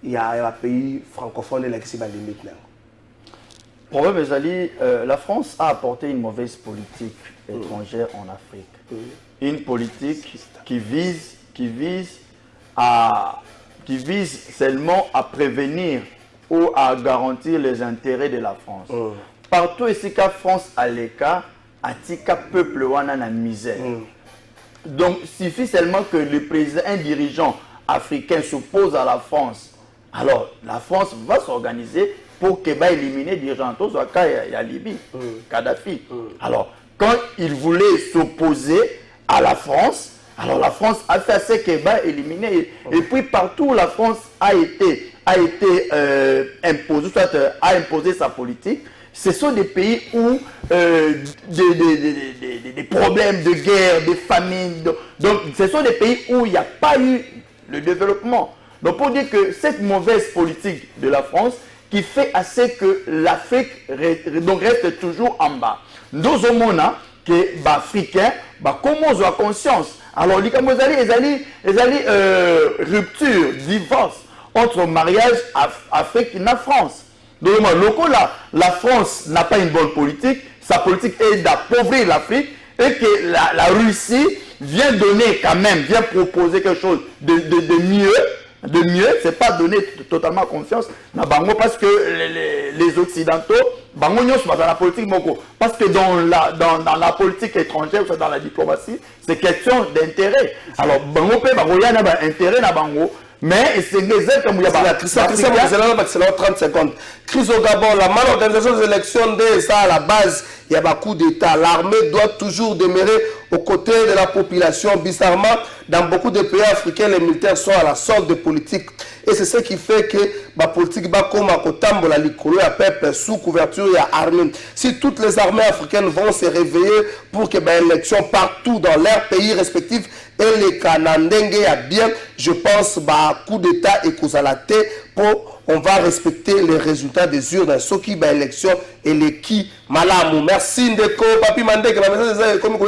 C: il y a un pays francophone et qui est limite là?
E: Problème Ezali, la France a apporté une mauvaise politique étrangère en Afrique. Une politique qui vise seulement à prévenir ou à garantir les intérêts de la France. Partout ici qu'à France à l'écart, à tika peuple wana na misère. Donc il suffit seulement que le président, un dirigeant africain s'oppose à la France. Alors la France va s'organiser pour qu'elle va éliminer les dirigeants. Tout ça, il y a Libye, Kadhafi. Alors quand il voulait s'opposer à la France, alors la France a fait ce qu'elle va éliminer. Et puis partout où la France a été imposée, soit a imposé sa politique, ce sont des pays où des problèmes de guerre, de famine. Donc ce sont des pays où il n'y a pas eu le développement. Donc pour dire que cette mauvaise politique de la France qui fait à ce que l'Afrique reste toujours en bas. Nous avons que les Africains commencent à conscience. Alors, les rupture, divorce entre mariage Afrique et la France. Donc, la France n'a pas une bonne politique. Sa politique est d'appauvrir l'Afrique. et que la Russie vient donner quand même, vient proposer quelque chose de mieux, c'est pas donner totalement confiance dans Bango parce que les Occidentaux, Bango nyos dans la politique moko, parce que dans la politique étrangère, dans la diplomatie, c'est question d'intérêt. Alors Bango peut Bango y a un intérêt dans Bango. Mais c'est exact comme il y a pas.
C: Christian, 30 secondes. Crise au Gabon, la malorganisation des élections, ça à la base, il y a un coup d'État. L'armée doit toujours demeurer aux côtés de la population. Bizarrement, dans beaucoup de pays africains, les militaires sont à la solde de politique. Et c'est ce qui fait que la politique va comme à Kotambo, la Likolo, à peuple sous couverture et à armée. Si toutes les armées africaines vont se réveiller pour que l'élection partout dans leurs pays respectifs et les Kanandenge a bien, je pense, coup d'État et Kozalate pour on va respecter les résultats des urnes. Ce qui va élection et les qui malamou. Merci Ndeko, Papi Mandek, la message comme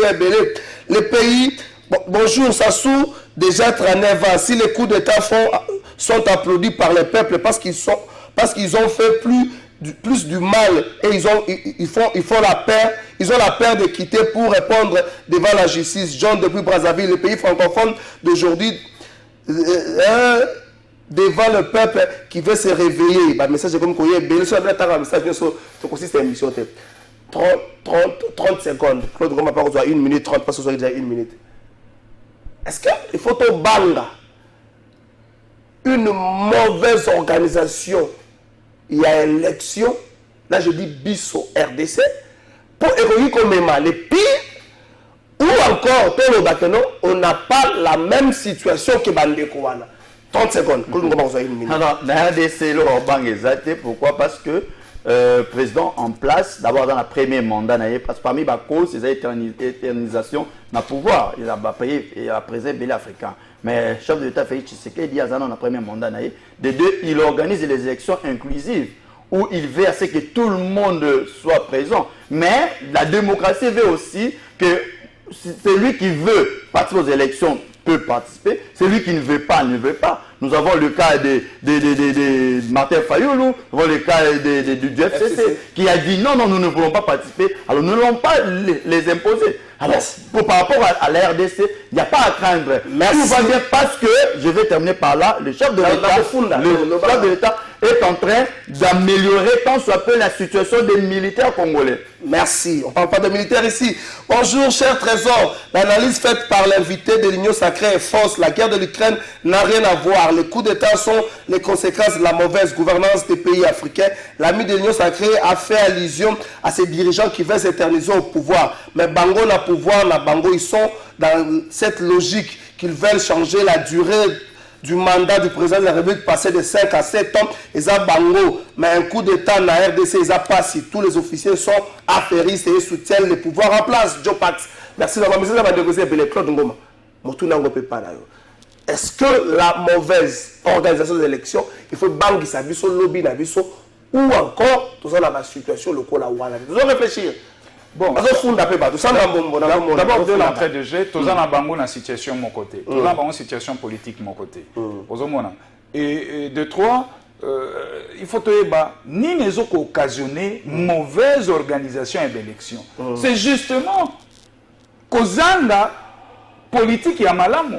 C: les pays. Bonjour Sassou, déjà 39 ans. Si les coups d'État sont applaudis par le peuple parce qu'ils ont fait plus du mal et ils font la peur. Ils ont la peur de quitter pour répondre devant la justice. John depuis Brazzaville, les pays francophones d'aujourd'hui, devant le peuple qui veut se réveiller. Le message est comme quoi il y a un message c'est émission 30 secondes. Claude Goma pas 1 minute 30 parce que vous déjà 1 minute. Est-ce qu'il faut au banga une mauvaise organisation? Il y a élection. Là je dis biso RDC. Pour évoluer comme les pires, ou encore, on n'a pas la même situation que Bandekouana. 30 secondes.
E: Alors, dans la RDC, pourquoi? Parce que président en place, d'abord dans la première mandat, parce que parmi les causes, c'est l'éternisation dans le pouvoir. Il a payé et a préservé les Africains. Mais le chef de l'État Félix Tshisekedi, dans la première mandat, de deux, il organise les élections inclusives, où il veut à ce que tout le monde soit présent. Mais la démocratie veut aussi que celui qui veut participer aux élections peut participer, celui qui ne veut pas, ne veut pas. Nous avons le cas de Martin Fayoulou, nous avons le cas du FCC, qui a dit non, nous ne voulons pas participer, alors nous n'allons pas les imposer. Alors, par rapport à la RDC, il n'y a pas à craindre. Tout va bien parce que, je vais terminer par là, le chef de l'État est en train d'améliorer tant soit peu la situation des militaires congolais.
C: Merci. On ne parle pas de militaires ici. Bonjour, cher Trésor. L'analyse faite par l'invité de l'Union sacrée est fausse. La guerre de l'Ukraine n'a rien à voir. Les coups d'État sont les conséquences de la mauvaise gouvernance des pays africains. L'ami de l'Union sacrée a fait allusion à ces dirigeants qui veulent s'éterniser au pouvoir. Mais Bango n'a pouvoir, na Bango, ils sont dans cette logique qu'ils veulent changer la durée du mandat du président de la République, passer de 5 à 7 ans. Ils ont Bango, mais un coup d'État dans la RDC, ils ont pas si tous les officiers sont affairistes et soutiennent les pouvoirs en place. Joe Pax. Merci d'avoir mis ça dans négocier avec les Claude Ngoma. Est-ce que la mauvaise organisation des élections, il faut bangi sa biso lobby na biso ou encore tout ça dans la situation locale à Ouana. Nous allons réfléchir.
D: Bon, d'abord de l'entrée de jeu, tous en bango dans situation de mon côté, tous en bango situation politique de mon côté. Et de trois, il faut te dire, ni les autres occasionner mauvaise organisation et d'élection. C'est justement causant politique et à malamu.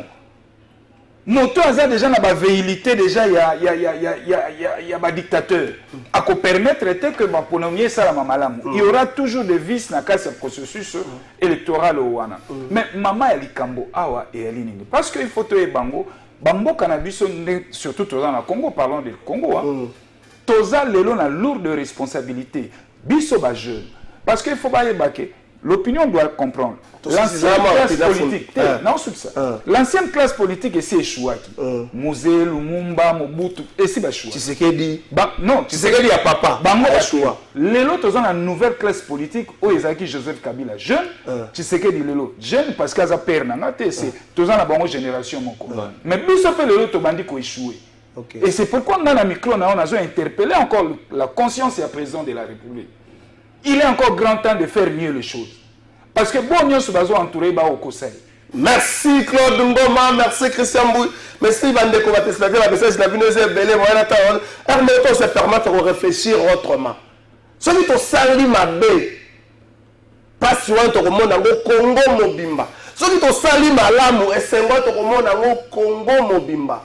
D: Moto a déjà na ba véhilité déjà il y a ba dictateur à ko permettre que ba ponomier ça la malamu. Il y aura toujours des vices na ce processus électoral au wana. Mais maman ya likambo awa et elinini parce que il faut te bango bambo cannabis surtout dans le Congo, parlons du Congo toza lelo na lourde responsabilité biso ba jeune parce qu'il faut pas ébaquer. L'opinion doit comprendre. L'ancienne classe politique, l'ancienne classe politique est échouaki. Mosé, Lumumba, Mobutu, et si Bachoua.
C: Tshisekedi.
D: Non, Tshisekedi a papa. Bango Bachoua. Les autres ont la nouvelle classe politique où Ezaki Joseph Kabila jeune, Tshisekedi lelo jeune parce qu'ils ont perdu. C'est tous la bonne génération mon mais plus ça fait les autres bandits qui échoué. Et c'est pourquoi dans la micro on a interpellé encore la conscience et la président de la République. Il est encore grand temps de faire mieux les choses. Parce que bon, nous sommes entourés au conseil.
C: Merci Claude Ngoma, merci Christian Mbouy, merci Van de Kovates, la message de la Vinoise Belé, Hermeto se permettre de réfléchir autrement. Celui qui sali ma bé, pasi wana tokomona yango Congo mobimba soki tosali malamu esengo tokomona yango Congo mobimba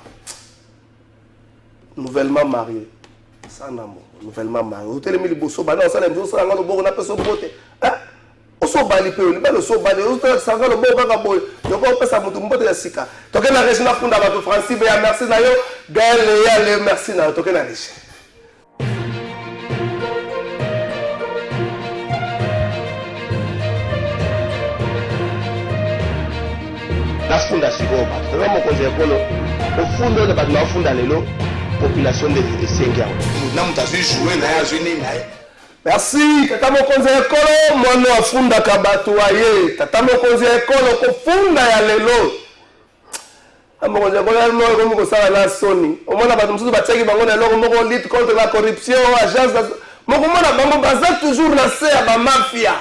C: nouvellement marié sans amour nouvellement marié otelemi liboso bana osala mzo osala ngalo boko na peso bote oso bali pe oli balo so bali oso sanga lo boko kaka boy yoko pesa mutu mbote ya sika toke na Regina Funda bato Francis ya merci na yo Gaël ya le merci na toke na riche la funda sikoba toka mokonzi ya kolo ofundo de bato na funda lelo population de Sengia na mutazi jouer na ya juni na merci tata mokonzi ya kolo mwana afunda ka bato aye tata mokonzi ya kolo ko funda ya lelo amokonzi ya kolo no ko mo sala na soni omona bato mususu batiaki bango na loko moko lutte contre la corruption agence moko mona bango baza toujours na se ya ba mafia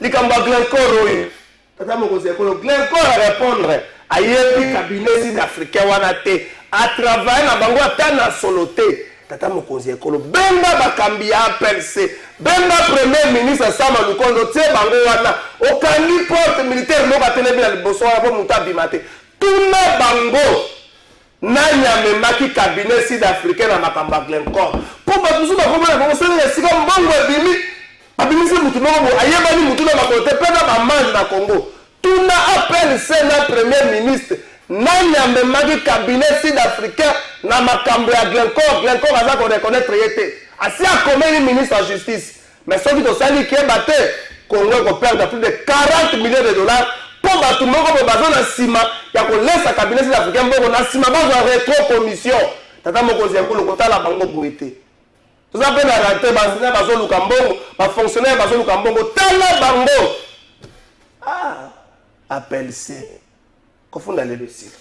C: likamba Glencore oyo tata mokonzi ya kolo Glencore à répondre ayebi cabinet sud-africain wana te a travailler na bango ata na solo te tata mokonzi ya kolo benga bakambi ya APLC benga premier ministre Sama Lukonzo tie bango wana okangi porte militaire moko atelemi na liboso wana po mutu abima te tuna bango nani amemaki cabinet sud-africain na makambo ya Glencore po bato mosusu bakomona bango sele esika mbongo ebimi abimisi mutu moko ayebani mutu na makolo te mpe na bamange na Congo tuna APLC na premier ministre nani amemaki cabinet sud-africain na makambo ya Glencore aza ko reconnaître yete asi akomeli ministre de justice mais soki tosali keba te Congo ko perdre plus de 40 millions de dollars pour bato moko bo bazo na sima ya ko laisser cabinet sud-africain mboko na sima bazo retro commission tata mokonzi ya kolo kotala bango boete toza pe na rate bazina bazo luka mbongo ba fonctionnaire bazo luka mbongo tala bango APLC kofunda le dossier